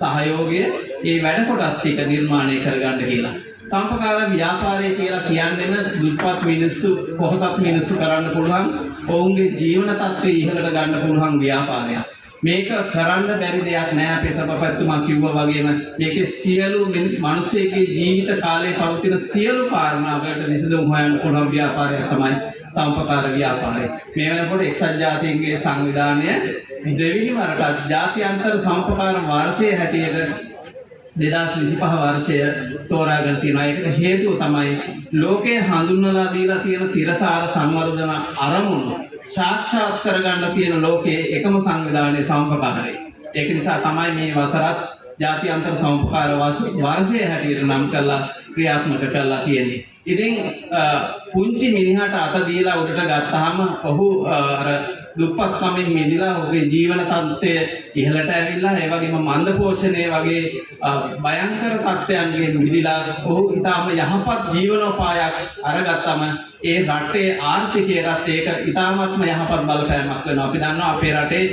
සහයෝගය ඒ වැඩ කොටස් ටික නිර්මාණය කරගන්න කියලා. සම්පකාර ව්‍යාපාරය කියලා කියන්නේ දුප්පත් මිනිස්සු පොහොසත් මිනිස්සු කරන්න පුළුවන් ඔවුන්ගේ ජීවන තත්ත්වය ඉහළට ගන්න පුළුවන් ව්‍යාපාරයක්. මේක කරන්න බැරි දෙයක් නෑ. අපේ සභාපතිතුමා කිව්වා වගේම මේකේ සියලු මිනිස්සෙගේ ජීවිත කාලේ පවතින සියලු කාරණා වලට විසඳුම් හොයන්න පුළුවන් ව්‍යාපාරයක් තමයි සම්පකාර ව්‍යාපාරය. මේ වෙනකොට එක්සත් ජාතීන්ගේ සංවිධානය දෙවෙනි වරටත් ජාත්‍යන්තර සම්පකාර වර්ෂයේ හැටියට 2025 වර්ෂය තෝරාගෙන තියෙනවා. ඒකට හේතුව තමයි ලෝකයේ හඳුන්වලා දීලා තියෙන තිරසාර සංවර්ධන අරමුණු සාක්ෂාත් කරගන්න තියෙන ලෝකයේ එකම සංවිධානයේ සම්පකාරය. ඒක නිසා තමයි මේ වසරත් ජාත්‍යන්තර සම්පකාර වර්ෂය හැටියට නම් කරලා ක්‍රියාත්මක කරලා තියෙන්නේ. ඉතින් පුංචි මිනිහට අත දීලා උඩට ගත්තාම ඔහු අර දුප්පත්කමින් මිදලා ඔහුගේ ජීවන තත්ත්වය ඉහළට ඇවිල්ලා ඒ වගේම මන්ද පෝෂණය වගේ භයංකර තත්ත්වයන්ගෙන් මිදලා ඔහු ඊටාම යහපත් ජීවනෝපායක් අරගත්තම ඒ රටේ ආර්ථිකයටත් ඒක ඊටාමත්ම යහපත් බලපෑමක් වෙනවා. අපි දන්නවා අපේ රටේ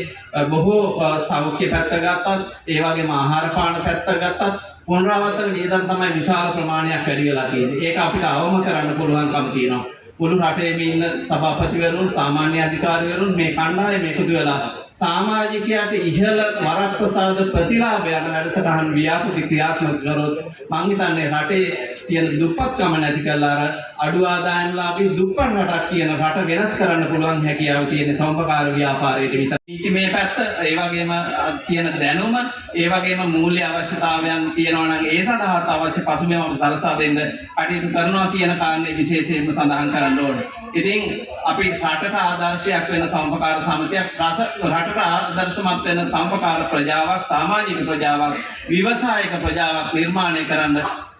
බොහෝ සෞඛ්‍ය පැත්ත ගත්තත් ඒ වගේම ආහාර පාන පැත්ත ගත්තත් පුනරාවර්තන වියදම් තමයි විශාල ප්‍රමාණයක් වැඩි වෙලා තියෙන්නේ. ඒක අපිට අවම කරන්න පුළුවන්කම තියෙනවා. මුළු රටේම ඉන්න සභාපතිවරුන් සාමාන්‍ය අධිකාරිවරුන් මේ කණ්ඩායම එකතු වෙලා සමාජිකයාට ඉහළ වරප්‍රසාද ප්‍රතිලාභයන් වැඩසටහන් ව්‍යාපෘති ක්‍රියාත්මක කරොත් මං හිතන්නේ රටේ තියෙන දුප්පත්කම නැති කරලා අර අඩු ආදායම්ලාභී දුප්පත් රටක් කියන රට වෙනස් කරන්න පුළුවන් හැකියාව තියෙන සම්පකාර ව්‍යාපාරයට විතර. නීතිමය පැත්ත ඒ වගේම තියෙන දැනුම ඒ වගේම මූල්‍ය අවශ්‍යතාවයන් තියෙනවා නම් ඒ සඳහා අවශ්‍ය පසුබිම සලසා දෙන්න කටයුතු කරනවා කියන කාරණේ විශේෂයෙන්ම සඳහන් කරන්න ඕනේ. ඉතින් අපි රටට ආදර්ශයක් වෙන සම්පකාර සමිතියක් රටට ආදර්ශමත් වෙන සම්පකාර ප්‍රජාවක් සමාජික ප්‍රජාවක් ව්‍යවසායික ප්‍රජාවක් නිර්මාණය කරන්න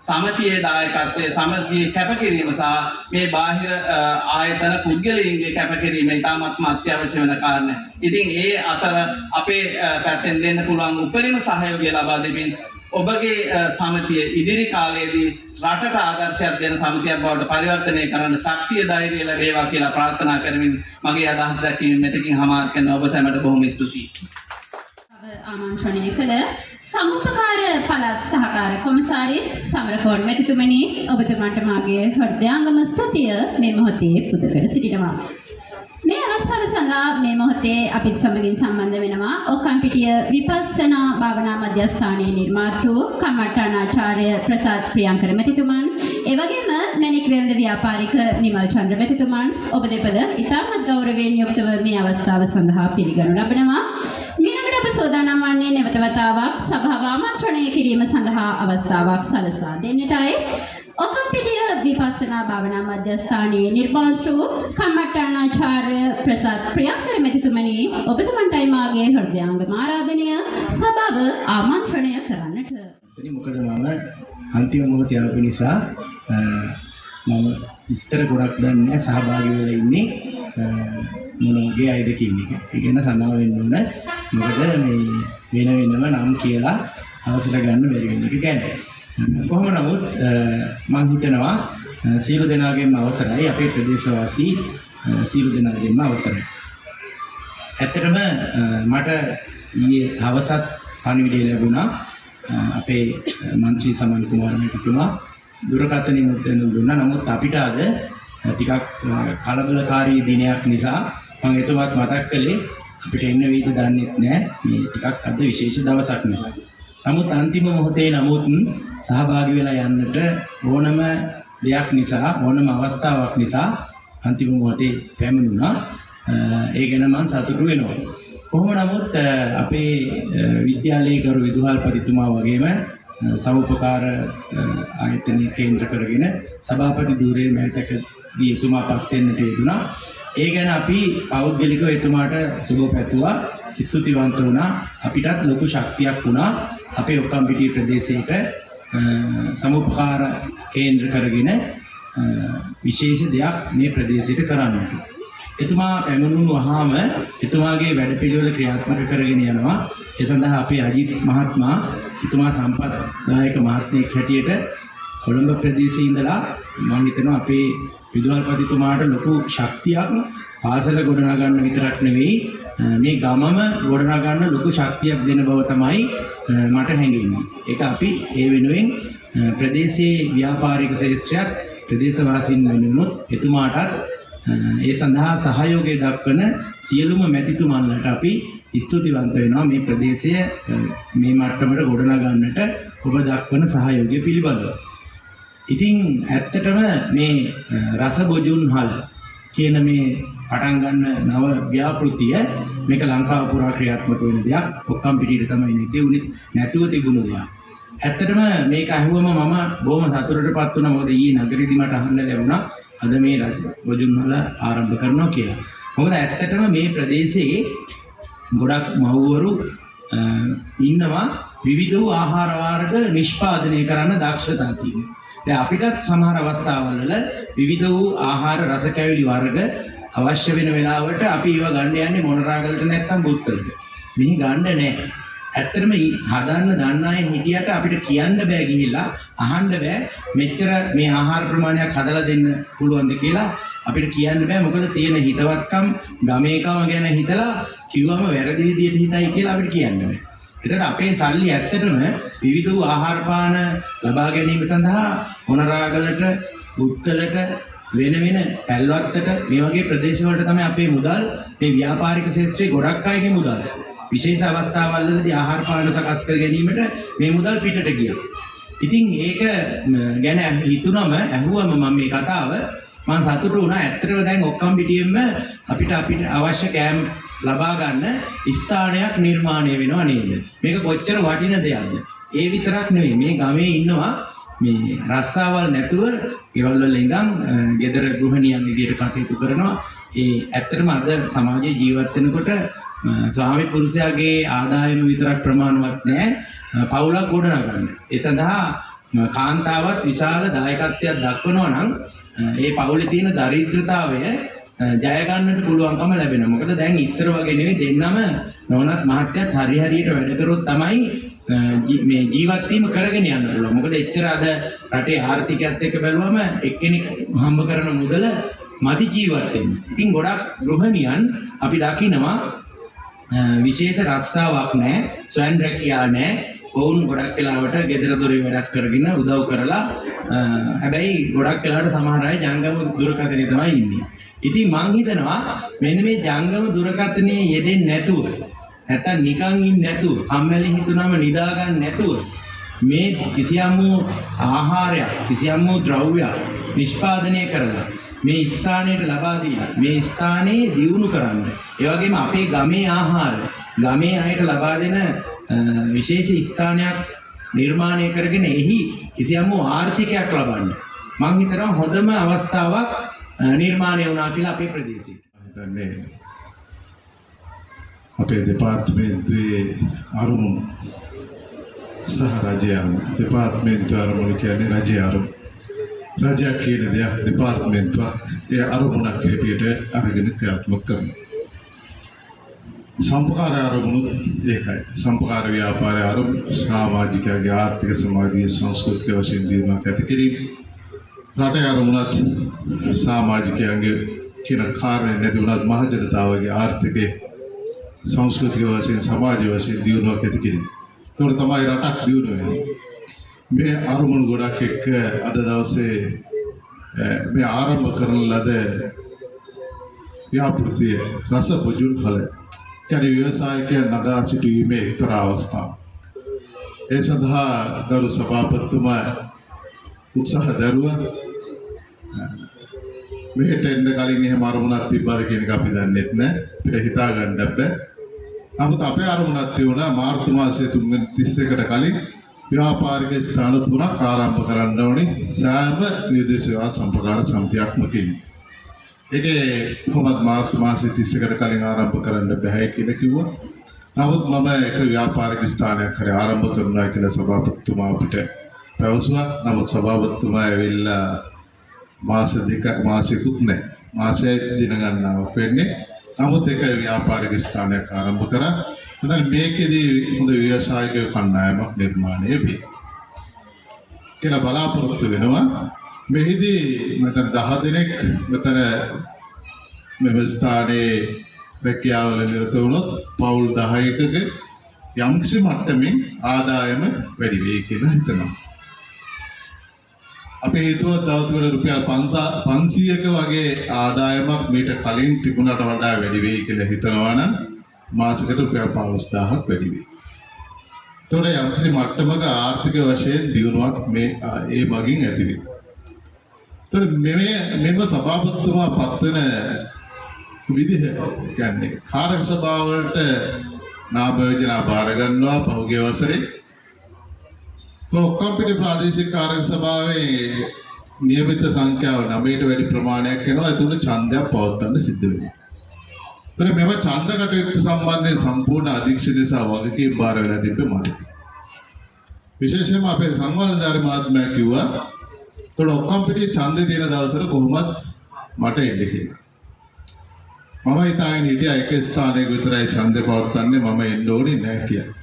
සමිතියේ දායකත්වයේ සමිතියේ කැපකිරීම සහ මේ බාහිර ආයතන පුද්ගලයන්ගේ කැපකිරීම ඉතාමත්ම අත්‍යවශ්‍ය වෙන කාරණා. ඉතින් ඒ අතර අපේ පැත්තෙන් දෙන්න පුළුවන් උපරිම සහයෝගය ලබා දෙමින් ඔබගේ සමිතිය ඉදිරි කාලයේදී රටට ආදර්ශයක් දෙන සමිතියක් බවට පරිවර්තනය කරන්න ශක්තිය ධෛර්යය ලැබේවා කියලා ප්‍රාර්ථනා කරමින් මගේ අදහස් දැක්වීම මෙතකින් හමාර කරන ඔබ සැමට බොහොම ස්තුතියි. ආමන්ත්‍රණය කළ සමුපකාර පළාත් සහකාර කොමසාරිස් සමරකෝන් මැතිතුමනි ඔබතුමාට මාගේ හෘදයාංගම ස්තුතිය මේ මොහොතේ පුද කර සිටිනවා. මේ අවස්ථාව සඳහා මේ මොහොතේ අපිත් සමගින් සම්බන්ධ වෙනවා ඔක්කම්පිටිය විපස්සනා භාවනා මධ්‍යස්ථානයේ නිර්මාතෘ කම්මඨානාචාර්ය ප්‍රසාද් ප්‍රියංකර මැතිතුමන්, ඒ වගේම මැණික් වෙළඳ ව්‍යාපාරික නිමල් චන්ද්‍ර මැතිතුමන් ඔබ දෙපළ ඉතාමත් ගෞරවයෙන් යුක්තව මේ අවස්ථාව සඳහා පිළිගනු ලබනවා. මීළඟට අප සෝදානම් වන්නේ නැවත වතාවක් සභාව ආමන්ත්‍රණය කිරීම සඳහා අවස්ථාවක් සලසා දෙන්නටයි. ඔක්කම්පිටිය විපස්සනා භාවනා මධ්‍යස්ථානයේ නිර්මාතෘ කම්මඨානාචාර්ය ප්‍රසාද් ප්‍රියංකර මැතිතුමනි ඔබතුමන්ටයි මාගේ හෘදයාංගම ආරාධනය සභාව ආමන්ත්‍රණය කරන්නට. මොකද මම අන්තිම මොහොතේ ආපු නිසා මම විස්තර ගොඩක් දන්නේ සහභාගී වෙලා ඉන්නේ මොනෝගේ අයද කියන එක. ඒ ගැන සමාව වෙන්න ඕන. මොකද මේ වෙනම නම් කියලා අවසර ගන්න බැරි වෙන එක ගැන. කොහොම නමුත් මම හිතනවා සියලු දෙනාගේම අවසරයි අපේ ප්‍රදේශවාසී සියලු දෙනාගේම අවසරයි. ඇත්තටම මට ඊයේ හවසත් පණිවිඩය ලැබුණා අපේ മന്ത്രി සමන් කුමාර මහතුමා දුරකථනයෙන් මුද්‍රණ දුන්නා. නමුත් අපිට අද ටිකක් කලබලකාරී දිනයක් නිසා මම එතුමාත් මතක් කළේ අපිට එන්න වේද දන්නෙත් නැහැ. මේ ටිකක් අද විශේෂ දවසක් නිසා. නමුත් අන්තිම මොහොතේ නමුත් සහභාගී වෙලා යන්නට ඕනම දෙයක් නිසා ඕනම අවස්ථාවක් නිසා අන්තිම මොහොතේ පැමිණුණා. ඒ ගැන මම සතුටු වෙනවා. කොහොම නමුත් අපේ විද්‍යාලයේ ගරු විදුහල්පතිතුමා වගේම සමුපකාර ආයතනයේ කේන්ද්‍ර කරගෙන සභාපති ධූරයේ මෑතකදී එතුමා පත් වෙන්නට යෙදුණා. ඒ ගැන අපි පෞද්ගලිකව එතුමාට සුබ පැතුවා. ස්තුතිවන්ත වුණා. අපිටත් ලොකු ශක්තියක් වුණා අපේ ඔක්කම්පිටිය ප්‍රදේශයේට සමුපකාර කේන්ද්‍ර කරගෙන විශේෂ දෙයක් මේ ප්‍රදේශයට කරන්නට. එතුමා පැමිණුණු වහාම එතුමාගේ වැඩපිළිවෙල ක්‍රියාත්මක කරගෙන යනවා. ඒ සඳහා අපේ අජිත් මහත්මයා එතුමා සම්පත්දායක මහත්මයෙක් හැටියට කොළඹ ප්‍රදේශයේ ඉඳලා මම හිතනවා අපේ විදුහල්පතිතුමාට ලොකු ශක්තියක් පාසල ගොඩනගා ගන්න විතරක් නෙවෙයි මේ ගමම ගොඩනගා ගන්න ලොකු ශක්තියක් දෙන බව තමයි මට හැඟෙන්නේ. ඒක අපි ඒ වෙනුවෙන් ප්‍රදේශයේ ව්‍යාපාරික ශාස්ත්‍රයත් ප්‍රදේශවාසීන් වෙනුනොත් එතුමාටත් ඒ සඳහා සහයෝගය දක්වන සියලුම මැතිතුමන්ලට අපි ස්තුතිවන්ත වෙනවා මේ ප්‍රදේශය මේ මට්ටමට ගොඩනගා ගන්නට ඔබ දක්වන සහයෝගය පිළිබඳව. ඉතින් ඇත්තටම මේ රසබොජුන්හල කියන මේ පටන් ගන්න නව ව්‍යාපෘතිය මේක ලංකාව පුරා ක්‍රියාත්මක වෙන දෙයක්. ඔක්කම්පිටියට තමයි නැතුව තිබුණු දෙයක්. ඇත්තටම මේක අහුවම මම බොහොම සතුටටපත් වුණා. මොකද ඊයේ නගරෙදි මට අහන්න ලැබුණා අද මේ රසබොජුන්හල ආරම්භ කරනවා කියලා. මොකද ඇත්තටම මේ ප්‍රදේශයේ ගොඩක් මව්වරු ඉන්නවා විවිධ වූ ආහාර වර්ග නිෂ්පාදනය කරන්න දක්ෂතා තියෙනවා. දැන් අපිටත් සමහර අවස්ථාවල විවිධ වූ ආහාර රස කැවිලි වර්ග අවශ්‍ය වෙන වෙලාවට අපි ඒව ගන්න යන්නේ මොනරාගලට නැත්තම් බුත්තලට. මෙහි ගන්න නැහැ. ඇත්තටම හදන්න දන්න අය හිටියට අපිට කියන්න බෑ ගිහිල්ලා අහන්න බෑ මෙච්චර මේ ආහාර ප්‍රමාණයක් හදලා දෙන්න පුළුවන්ද කියලා අපිට කියන්න බෑ. මොකද තියෙන හිතවත්කම් ගමේකම ගැන හිතලා කිව්වම වැරදි විදියට හිතයි කියලා අපිට කියන්න බෑ. ඒතර අපේ සල්ලි ඇත්තටම විවිධ වූ ආහාර පාන ලබා ගැනීම සඳහා මොනරාගලට බුත්තලට වෙන වෙන පැල්වත්තට මේ වගේ ප්‍රදේශ වලට තමයි අපේ මුදල් මේ ව්‍යාපාරික ක්ෂේත්‍රයේ ගොඩක් අයගේ මුදල් විශේෂ අවස්ථාවල් වලදී ආහාර පාන සකස් කර ගැනීමට මේ මුදල් පිටට ගියා. ඉතින් ඒක ගැන හිතුනම ඇහුවම මම මේ කතාව මම සතුටු වුණා. ඇත්තටම දැන් ඔක්කොම පිටියෙම අපිට අවශ්‍ය කෑම ලබා ගන්න ස්ථානයක් නිර්මාණය වෙනවා නේද? මේක කොච්චර වටින දෙයක්ද? ඒ විතරක් නෙවෙයි මේ ගමේ ඉන්නවා මේ රස්සාවල් නැතුව ගෙවල් වල ඉඳන් ගෙදර ගෘහණියන් විදියට කටයුතු කරනවා. ඒ ඇත්තටම අද සමාජයේ ජීවත් වෙනකොට ස්වාමි පුරුෂයාගේ ආදායම විතරක් ප්‍රමාණවත් නැහැ පවුලක් ගොඩනගන්න. ඒ සඳහා කාන්තාවත් විශාල දායකත්වයක් දක්වනවා නම් ඒ පවුලේ තියෙන දරිද්‍රතාවය ජය ගන්නට පුළුවන්කම ලැබෙනවා. මොකද දැන් ඉස්සර වගේ නෙවෙයි දෙන්නම නෝනත් මහත්තයත් හරියට වැඩ කරොත් තමයි මේ ජීවත් වීම කරගෙන යන්න පුළුවන්. මොකද එච්චර අද රටේ ආර්ථිකයත් එක්ක බැලුවම එක්කෙනෙක් හම්බ කරන මුදල මදි ජීවත් වෙන්න. ඉතින් ගොඩක් ගෘහණියන් අපි දකිනවා විශේෂ රස්සාවක් නැහැ, ස්වයං රැකියා නැහැ. ඔවුන් ගොඩක් වෙලාවට ගෙදර දොරේ වැඩක් කරගෙන උදව් කරලා හැබැයි ගොඩක් වෙලාවට සමහර අය ජංගම දුරකථනයේ තමයි ඉන්නේ. ඉතින් මං හිතනවා මෙන්න මේ ජංගම දුරකථනයේ යෙදෙන්නේ නැතුව නැත්තම් නිකන් ඉන්නේ නැතුව කම්මැලි හිතුනම නිදා ගන්න නැතුව මේ කිසියම් ආහාරයක් කිසියම් ද්‍රව්‍යයක් නිෂ්පාදනය කරලා මේ ස්ථානයට ලබා දීලා මේ ස්ථානයේ දියුණු කරන්න. ඒ වගේම අපේ ගමේ ආහාර ගමේ අයට ලබා දෙන විශේෂ ස්ථානයක් නිර්මාණය කරගෙන එහි කිසියම් ආර්ථිකයක් ලබන්න. මම හිතනවා හොඳම අවස්ථාවක් නිර්මාණය වුණා කියලා අපේ ප්‍රදේශයේ. හිතන්නේ අපේ දෙපාර්තමේන්තුවේ අරමුණු සහ රජය දෙපාර්තමේන්තුවේ අරමුණු කියන්නේ රජය අරමුණු. රජය කියන දේ දෙපාර්තමේන්තුව ඒ අරමුණක් හැටියට අරගෙන ක්‍රියාත්මක කරනවා. සම්පකාර අරමුණු ඒකයි. සම්පකාර ව්‍යාපාර අරමුණු සමාජිකයාගේ ආර්ථික සමාජීය සංස්කෘතික වශයෙන් දියුණුවක් ඇති කිරීම. රටේ අරමුණත් සමාජිකයන්ගේ කියන කාර්ය නැති වුණත් මහ ජනතාවගේ ආර්ථිකයේ සංස්කෘතික වශයෙන් සමාජ වශයෙන් දියුණුවක් ඇති කිරීම. ඒකට තමයි රටක් දියුණු වෙන්නේ. මේ අරමුණු ගොඩක් එක්ක අද දවසේ මේ ආරම්භ කරන ලද ව්‍යාපෘතිය රස පුජුල් ඵල කියන්නේ ව්‍යවසායකයන් නගා සිටීමේ එක්තරා අවස්ථාවක්. ඒ සඳහා ගරු සභාපතිතුමා උත්සාහ දරුවා මෙහෙට එන්න කලින් එහෙම අරමුණක් තිබ්බද කියන එක අපි දන්නේ නැහැ. අපිට හිතා ගන්න බැහැ. නමුත් අපේ අරමුණක් තියුණා මාර්තු මාසයේ 31කට කලින් ව්‍යාපාරික ස්ථාන 3ක් ආරම්භ කරන්න ඕනේ සෑම නිර්දේශ සේවා සම්ප්‍රදාන සමිතියක්ම කියන්නේ. ඒකේ කොහොමද මාර්තු මාසයේ 31කට කලින් ආරම්භ කරන්න බෑ කියලා කිව්වා. නමුත් මම එක ව්‍යාපාරික ස්ථානයක් හරි ආරම්භ කරනවා කියලා සභාපතිතුමා අපිට පැවසුවා. නමුත් සභාපතිතුමා ඇවිල්ලා මාසෙකුත් නැහැ. මාසෙ දින ගණනාවක් වෙන්නේ. නමුත් එක ව්‍යාපාරික ස්ථානයක් ආරම්භ කරා. මොකද මේකෙදී හොඳ ව්‍යවසායික කණ්ඩායමක් නිර්මාණය වෙයි කියලා බලාපොරොත්තු වෙනවා. මෙහිදී මෙතන 10 දෙනෙක් මෙතන මෙම ස්ථානයේ රැකියාවල නිරත වුණොත් පවුල් 10කක යම්කිසි මට්ටමින් ආදායම වැඩි වෙයි කියලා හිතනවා. අපි හිතුවා දවසකට රුපියල් 500ක වගේ ආදායමක් මීට කලින් තිබුණට වඩා වැඩි වෙයි කියලා හිතනවා නම් මාසෙකට රුපියල් 50000ක් වැඩි වෙයි. ඒතකොට යම්කිසි මට්ටමක ආර්ථික වශයෙන් දියුණුවක් මේ ඒ මගින් ඇති වෙයි. ඒතකොට මෙව සභාපතිතුමා පත්වන විදිහ කියන්නේ කාර්ය සභාව වලට නාම යෝජනා බාර ගන්නවා පහුගිය වසරේ. කොක්කම්පිටි ප්‍රාදේශික කාර්ය සභාවේ නියමිත සංඛ්‍යාව 9ට වැඩි ප්‍රමාණයක් වෙනවා. ඒතුළු ඡන්දයක් පවත්වන්න සිද්ධ වෙනවා. ඒතර මෙව ඡන්ද කටයුතු සම්බන්ධයෙන් සම්පූර්ණ අධීක්ෂණය සහ වගකීම් බාර වෙලා තිබ්බේ මට. විශේෂයෙන්ම අපේ සංවර්ධනධාරී මහත්මයා කිව්වා ඒතර ඔක්කොම්පිටි ඡන්දේ තියෙන දවසට කොහොමත් මට එන්න කියලා. මම හිතාගෙන හිටියා එක ස්ථානයක විතරයි ඡන්දේ පවත්වන්නේ මම එන්න ඕනේ නැහැ කියලා.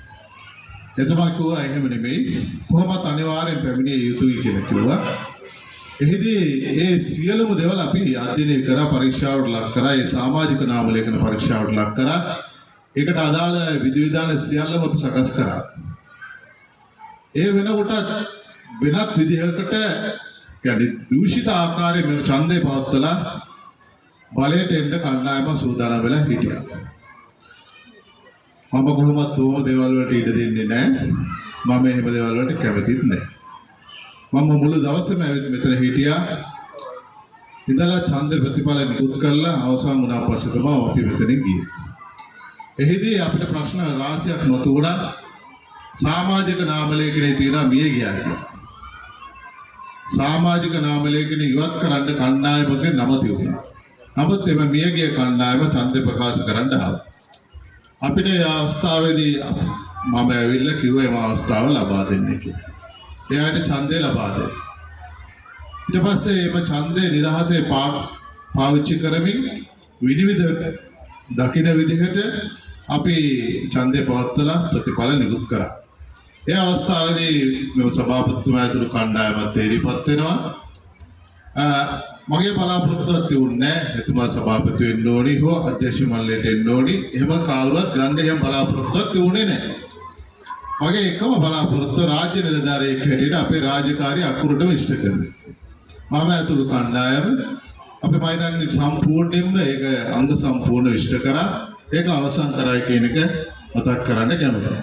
එතුමා කිව්වා එහෙම නෙමෙයි කොහොමත් අනිවාර්යෙන් පැමිණිය යුතුයි කියලා කිව්වා. එහිදී ඒ සියලුම දේවල් අපි අධ්‍යයනය කරා පරීක්ෂාවට ලක් කරා ඒ සමාජික නාම ලේඛන පරීක්ෂාවට ලක් කරා ඒකට අදාළ විධිවිධාන සියල්ලම අපි සකස් කරා. ඒ වෙනකොට වෙනත් විදිහකට කියන්නේ දූෂිත ආකාරයෙන් මේ ඡන්දේ පවත්වලා බලයට එන්න කණ්ඩායම සූදානම් වෙලා හිටියා. මම කොහොමත් ඕම දේවල් වලට ඉඩ දෙන්නේ නැහැ. මම එහෙම දේවල් වලට කැමතිත් නැහැ. මම මුළු දවසේම ඇවිත් මෙතන හිටියා. ඉඳලා ඡන්ද ප්‍රතිඵල නිකුත් කරලා අවසන් වුණා පස්සේ තමයි අපි මෙතනින් ගියේ. එහිදී අපිට ප්‍රශ්න රාශියක් නොතුණා. සමාජික නාම ලේඛනයේ තියෙන මිය ගියා කියලා. සමාජික නාම ලේඛන ඉවත් කරන්න කණ්ඩායමක නම තියුණා. නමුත් එම මියගිය කණ්ඩායම ඡන්ද ප්‍රකාශ කරන්න ආවා. අපිට ඒ අවස්ථාවේදී මම ඇවිල්ලා කිව්වා මේ අවස්ථාව ලබා දෙන්න කියලා. එයාට ඡන්දේ ලබා දෙන්න. ඊට පස්සේ මේ ඡන්දේ නිදහසේ පාවිච්චි කරමින් විවිධ දකින්න විදිහට අපි ඡන්දේ පවත්වලා ප්‍රතිඵල නිකුත් කරා. ඒ අවස්ථාවේදී මේ සභාපතිතුමා ඇතුළු කණ්ඩායමත් තේරිපත් වෙනවා. මගේ බලාපොරොත්තුවක් තියුන්නේ නැහැ. එතුමා සභාපති වෙන්න ඕනි හෝ අධ්‍යක්ෂ මණ්ඩලයට එන්න ඕනි. එහෙම කවුරුවත් ගන්න එහෙම බලාපොරොත්තුවක් තියුනේ නැහැ. මගේ එකම බලාපොරොත්තුව රාජ්‍ය නිලධාරියෙක් හැටියට අපේ රාජකාරිය අකුරටම ඉෂ්ට කරනවා. මම ඇතුළු කණ්ඩායම අපි මම හිතන්නේ සම්පූර්ණයෙන්ම ඒක අංග සම්පූර්ණ ඉෂ්ට කරා. ඒක අවසන් කරයි කියන එක මතක් කරන්න කැමතියි.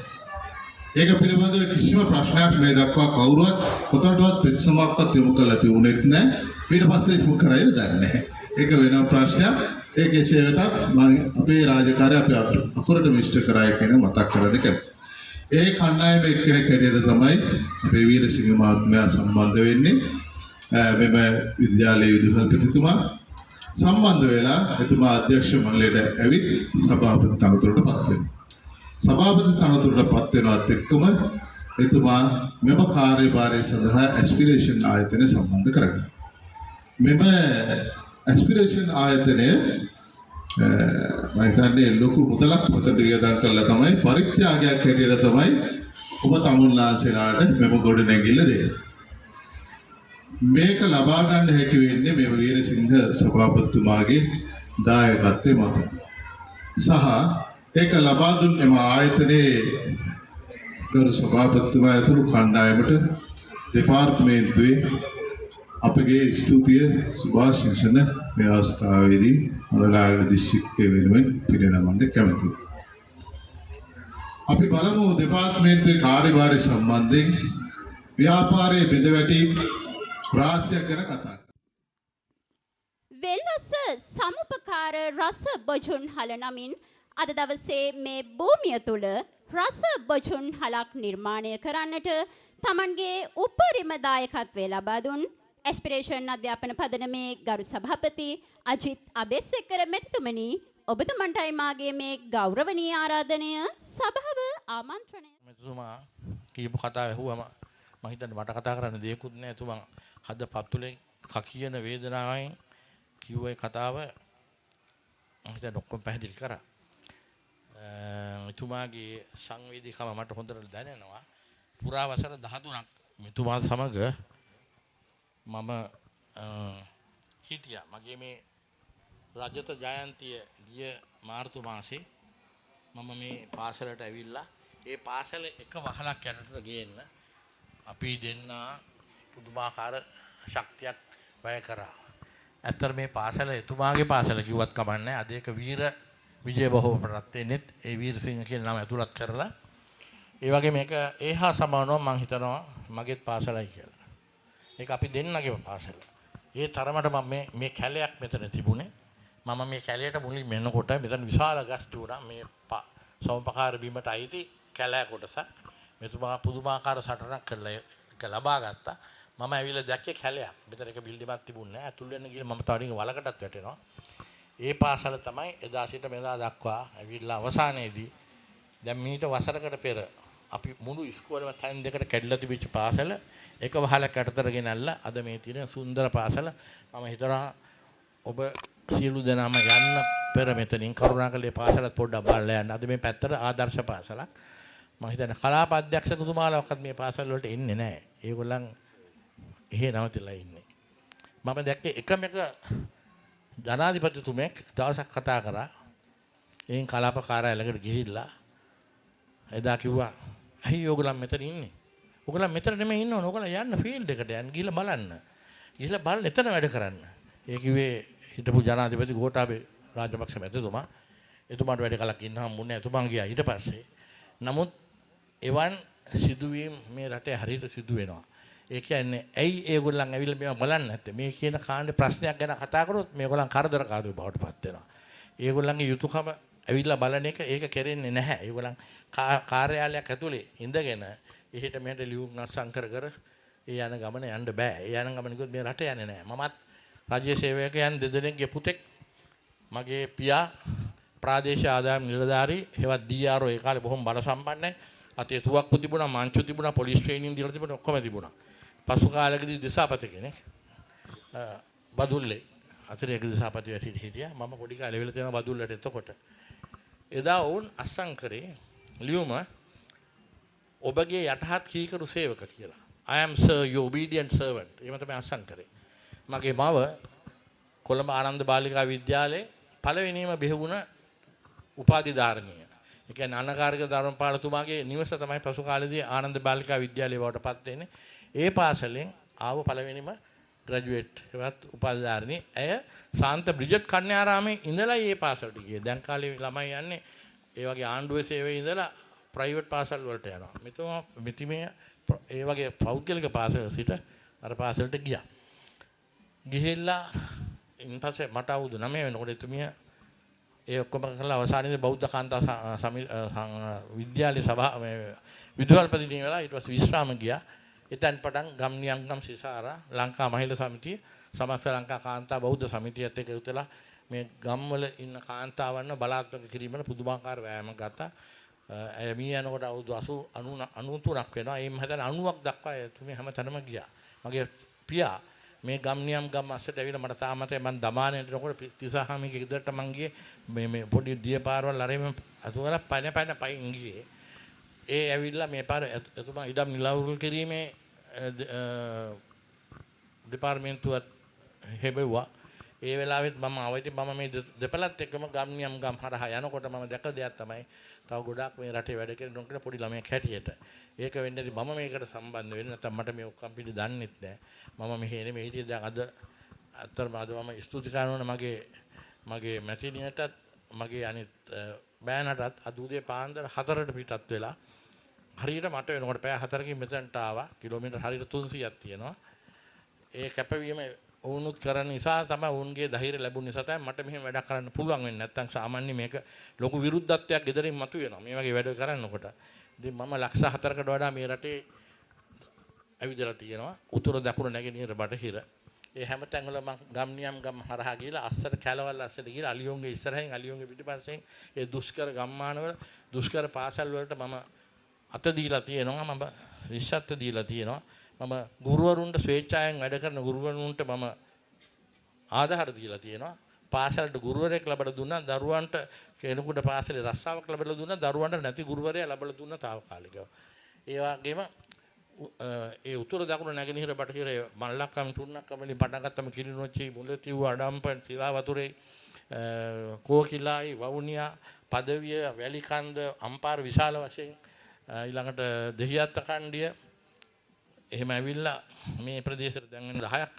ඒක පිළිබඳව කිසිම ප්‍රශ්නයක් මේ දක්වා කවුරුවත් කොතනටවත් පෙත්සමක්වත් යොමු කළා තියුණෙත් නැහැ. ඊට පස්සේ යොමු කරයිද දන්නේ නැහැ. ඒක වෙන ප්‍රශ්නයක්. ඒ කෙසේ වෙතත් මම අපේ රාජකාරිය අපි අකුරටම ඉෂ්ට කරයි කියන මතක් කරන්න කැමතියි. ඒ කණ්ඩායම එක්කෙනෙක් හැටියට තමයි අපේ වීරසිංහ මහත්මයා සම්බන්ධ වෙන්නේ. මෙම විද්‍යාලයේ විදුහල්පතිතුමා සම්බන්ධ වෙලා එතුමා අධ්‍යක්ෂ මණ්ඩලයට ඇවිත් සභාපති තනතුරටපත් වෙනවා. සභාපති තනතුරටපත් වෙනවත් එක්කම එතුමා මෙම කාර්යභාරය සඳහා ඇස්පිරේෂන් ආයතනය සම්බන්ධ කරගන්නවා. මෙම ඇස්පිරේෂන් ආයතනය මම හිතන්නේ ලොකු මුදලක් මත වියදම් කළා තමයි පරිත්‍යාගයක් හැටියට තමයි ඔබ තමුන්ලාන්සේලාට මෙම ගොඩ නැගිල්ල දෙන්නේ. මේක ලබා ගන්න හැකි වෙන්නේ මේ වීරසිංහ සභාපතිතුමාගේ දායකත්වයේ මත. සහ ඒක ලබා දුන්නේ ආයතනයේ ගරු සභාපතිතුමා ඇතුළු කණ්ඩායමට දෙපාර්තමේන්තුවේ අපගේ ස්තුතිය සුභාශිංසන මේ අවස්ථාවේදී මොළලාගල දිස්ත්‍රික්කයේ වෙනුවෙන් පිරිනමන්න කැමැතියි. අපි බලමු දෙපාර්තමේන්තුවේ කාර්යභාරය සම්බන්ධයෙන් ව්‍යාපාරයේ බෙදවැටීම් රාශියක් ගැන කතා. වෙල්ලස්ස සමුපකාර රස බොජුන් හල නමින් අද දවසේ මේ භූමිය තුල රස බොජුන් හලක් නිර්මාණය කරන්නට තමන්ගේ උපරිම දායකත්වය ලබා දුන් ඇස්පිරේෂන් අධ්‍යාපන පදනමේ ගරු සභාපති අජිත් අබේසේකර මෙතුමනි ඔබතුමන්ටයි මාගේ මේ ගෞරවනීය ආරාධනය සභාව ආමන්ත්‍රණය. මෙතුමා කියපු කතාව ඇහුවම මම හිතන්නේ මට කතා කරන්න දෙයක්වත් නැහැ. එතුමා හද පතුලෙන් කකියන වේදනාවෙන් කිව්ව ඒ කතාව මම හිතන්නේ ඔක්කොම පැහැදිලි කරා. මෙතුමාගේ සංවේදීකම මට හොඳට දැනෙනවා. පුරා වසර 13ක් මෙතුමා සමග මම හිටියා. මගේ මේ රජත ජයන්තිය ගිය මාර්තු මාසේ මම මේ පාසලට ඇවිල්ලා ඒ පාසල එක වහලක් යටට ගේන්න අපි දෙන්න පුදුමාකාර ශක්තියක් වැය කරා. ඇත්තට මේ පාසල එතුමාගේ පාසල කිව්වත් කමන්නේ. අද ඒක වීර විජය බහුව ප්‍රත්‍යනෙත් ඒ වීරසිංහ කියන නම ඇතුළත් කරලා ඒ වගේ මේක ඒහා සමානව මම හිතනවා මගේත් පාසලයි කියලා. ඒක අපි දෙන්නගේම පාසල. ඒ තරමට මම මේ කැලයක් මෙතන තිබුණේ. මම මේ කැලයට මුලින් මෙන්නකොට මෙතන විශාල ගස් තිබුණා. මේ සෞම්පකාර බිමට අයිති කැලෑ කොටසක්. මෙතුමා පුදුමාකාර සටනක් කරලා ඒක ලබා ගත්තා. මම ඇවිල්ලා දැක්කේ කැලයක්. මෙතන එක බිල්ඩිමක් තිබුණේ නැහැ. ඇතුල් වෙන්න ගිහලා මම තව වලකටත් වැටෙනවා. ඒ පාසල තමයි එදා සිට මෙදා දක්වා ඇවිල්ලා අවසානයේදී දැන් මීට වසරකට පෙර අපි මුළු ඉස්කෝලේම තැන් දෙකට කැඩලා තිබිච්ච පාසල එක වහලක් යටතට ගෙනල්ලා අද මේ තියෙන සුන්දර පාසල මම හිතනවා ඔබ සියලු දෙනාම යන්න පෙර මෙතනින් කරුණාකරලා පාසලත් පොඩ්ඩක් බලලා යන්න. අද මේ පැත්තට ආදර්ශ පාසලක්. මම හිතන්නේ කලාප අධ්‍යක්ෂකතුමාලවත් මේ පාසල් වලට එන්නේ නැහැ. ඒගොල්ලන් එහෙ නවතිලා ඉන්නේ. මම දැක්කේ එකම එක ජනාධිපතිතුමෙක් දවසක් කතා කරා. එයින් කලාප කාර්යාලයකට ගිහිල්ලා එදා කිව්වා ඇයි ඕගොල්ලන් මෙතන ඉන්නේ? ඕගොල්ලන් මෙතන නෙමෙයි ඉන්න ඕන. ඕගොල්ලන් යන්න ෆීල්ඩ් එකට යන්න ගිහලා බලන්න. ගිහලා බලන්න එතන වැඩ කරන්න. ඒ කිව්වේ හිටපු ජනාධිපති ගෝඨාභය රාජපක්ෂ මැතිතුමා. එතුමාට වැඩ කලක් ඉන්න හම්බුනේ. එතුමන් ගියා ඊට පස්සේ. නමුත් එවන් සිදුවීම් මේ රටේ හරියට සිදු වෙනවා. ඒ කියන්නේ ඇයි ඒගොල්ලන් ඇවිල්ලා මේවා බලන්නේ නැත්තේ? මේ කියන කාණ්ඩේ ප්‍රශ්නයක් ගැන කතා කරොත් මේගොල්ලන් කරදරකාරයෝ බවට පත් වෙනවා. ඒගොල්ලන්ගේ යුතුයකම ඇවිල්ලා බලන එක ඒක කෙරෙන්නේ නැහැ. ඒගොල්ලන් කාර්යාලයක් ඇතුලේ ඉඳගෙන එහෙට මෙහෙට ලියුම් අස්සම් කර ඒ යන ගමන යන්න බෑ. ඒ යන ගමන කිව්වොත් මේ රට යන්නේ නැහැ. මමත් රාජ්‍ය සේවකයන් දෙදෙනෙක්ගේ පුතෙක්. මගේ පියා ප්‍රාදේශීය ආදායම් නිලධාරී හෙවත් DRO ඒ කාලේ බොහොම බල සම්පන්නයි. අතේ තුවක්කු තිබුණා, මාංචු තිබුණා, පොලිස් ට්‍රේනින් දීලා තිබුණා, ඔක්කොම තිබුණා. පසු කාලෙකදී දිසාපති කෙනෙක් බදුල්ලේ අතරේක දිසාපති වැටිට හිටියා. මම පොඩි කාලේ වෙලා තියෙනවා බදුල්ලට. එතකොට එදා වුන් අස්සම් කරේ ලියුම ඔබගේ යටහත් කීකරු සේවක කියලා. I am sir your obedient servant. එහෙම තමයි අස්සම් කරේ. මගේ මව කොළඹ ආනන්ද බාලිකා විද්‍යාලයේ පළවෙනිම බිහිවුණ උපාධිධාරණිය. ඒ කියන්නේ අනකාරික ධර්මපාලතුමාගේ නිවස තමයි පසු කාලේදී ආනන්ද බාලිකා විද්‍යාලය බවට පත් වෙන්නේ. ඒ පාසලෙන් ආව පළවෙනිම ග්‍රැජුවේට් එවත් උපාධිධාරණිය. ඇය ශාන්ත බ්‍රිජට් කන්‍යාරාමේ ඉඳලා මේ පාසලට ගියේ. දැන් කාලේ ළමයි යන්නේ ඒ වගේ ආණ්ඩුවේ සේවයේ ඉඳලා ප්‍රයිවට් පාසල් වලට යනවා. මෙතුමා ඒ වගේ පෞද්ගලික පාසල සිට අර පාසලට ගියා. ගිහිල්ලා ඉන්පස්සේ මට අවුරුදු 9 වෙනකොට එතුමිය ඒ ඔක්කොම කරලා අවසානයේදී බෞද්ධ කාන්තා විද්‍යාලයේ සභා විදුහල්පති වෙලා ඊට පස්සේ විශ්‍රාම ගියා. එතෙන් පටන් ගම් නියම්ගම් සිසාරා ලංකා මහිලා සමිතිය සමස්ත ලංකා කාන්තා බෞද්ධ සමිතියත් එක්ක උතලා මේ ගම්වල ඉන්න කාන්තාවන්ව බලාත්මක කිරීමට පුදුමාකාර වෑයමක් ගත්තා. ඇය මී යනකොට අවුරුදු 93ක් වෙනවා. ඒ මහතන 90ක් දක්වා එතුමිය හැමතැනම ගියා. මගේ පියා මේ ගම් නියම් ගම් අස්සට ඇවිල්ලා මට තාමතේ මම දමානේට යනකොට තිසහාමිගේ ගෙදරට මං ගියේ මේ පොඩි දියපාරවල් අරගෙන අතුවල පයින් ගියේ. ඒ ඇවිල්ලා මේ පාර එතුමා ඉඩම් නිලවුරු කිරීමේ දෙපාර්තමේන්තුවත් හැබෙව්වා. ඒ වෙලාවෙත් මම ආවෙත් මම මේ දෙපළත් එක්කම ගම් නියම් ගම් හරහා යනකොට මම දැක දෙයක් තමයි තව ගොඩාක් මේ රටේ වැඩ කරන උන්ට පොඩි ළමයෙක් හැටියට. ඒක වෙන්නේ මම මේකට සම්බන්ධ වෙන්නේ නැත්නම් මට මේ ඔක්කොම පිළි දන්නෙත් නැහැ. මම මෙහෙ නෙමෙයි හිටියේ. දැන් අද අත්‍තරම අද මම ස්තුති කරනවා මගේ මැතිණියටත් මගේ අනිත් බෑනටත් අද උදේ පාන්දර 4ට පිටත් වෙලා හරියට මට වෙනකොට පැය 4කින් මෙතනට ආවා. කිලෝමීටර් හරියට 300ක් තියෙනවා. ඒ කැපවීම වුණුත් කරන නිසා තමයි වුන්ගේ ධෛර්ය ලැබුණ නිසා තමයි මට මෙහෙම වැඩක් කරන්න පුළුවන් වෙන්නේ. නැත්තම් සාමාන්‍ය මේක ලොකු විරුද්ධත්වයක් ගෙදරින් මතුවෙනවා. මේ වගේ වැඩ කරනකොට. ඉතින් මම ලක්ෂ 4කට වඩා මේ රටේ ඇවිදලා තියෙනවා. උතුර දකුණ නැගෙනහිර බටහිර. ඒ හැම තැන්වලම මම ගම් නියම් ගම් හරහා ගිහලා අස්සට කැලවල් අස්සට ගිහලා අලියෝන්ගේ ඉස්සරහින් අලියෝන්ගේ පිටිපස්සෙන් ඒ දුෂ්කර ගම්මානවල දුෂ්කර පාසල් වලට මම අත දීලා තියෙනවා. මම විශ්වත්ව දීලා තියෙනවා. මම ගුරුවරුන්ට ස්වේච්ඡාවෙන් වැඩ කරන ගුරුවරුන්ට මම ආධාර දීලා තියෙනවා. පාසලට ගුරුවරයෙක් ලැබලා දුන්නා. දරුවන්ට කෙනෙකුට පාසලේ රස්සාවක් ලැබලා දුන්නා. දරුවන්ට නැති ගුරුවරයා ලැබලා දුන්නා తాවකාලිකව. ඒ වගේම ඒ උතුර දකුණ නැගෙනහිර බටහිර මල්ලක්කම තුන්නක්කම වලින් පටන් ගත්තම කිරිනොච්චි මුලතිව් අඩම්පන් සිලා වතුරේ කෝකිලායි වවුනියා පදවිය වැලිකන්ද අම්පාර විශාල වශයෙන් ඊළඟට දෙහියත්ත කණ්ඩිය එහෙම ඇවිල්ලා මේ ප්‍රදේශයට දැන් වෙන 10ක්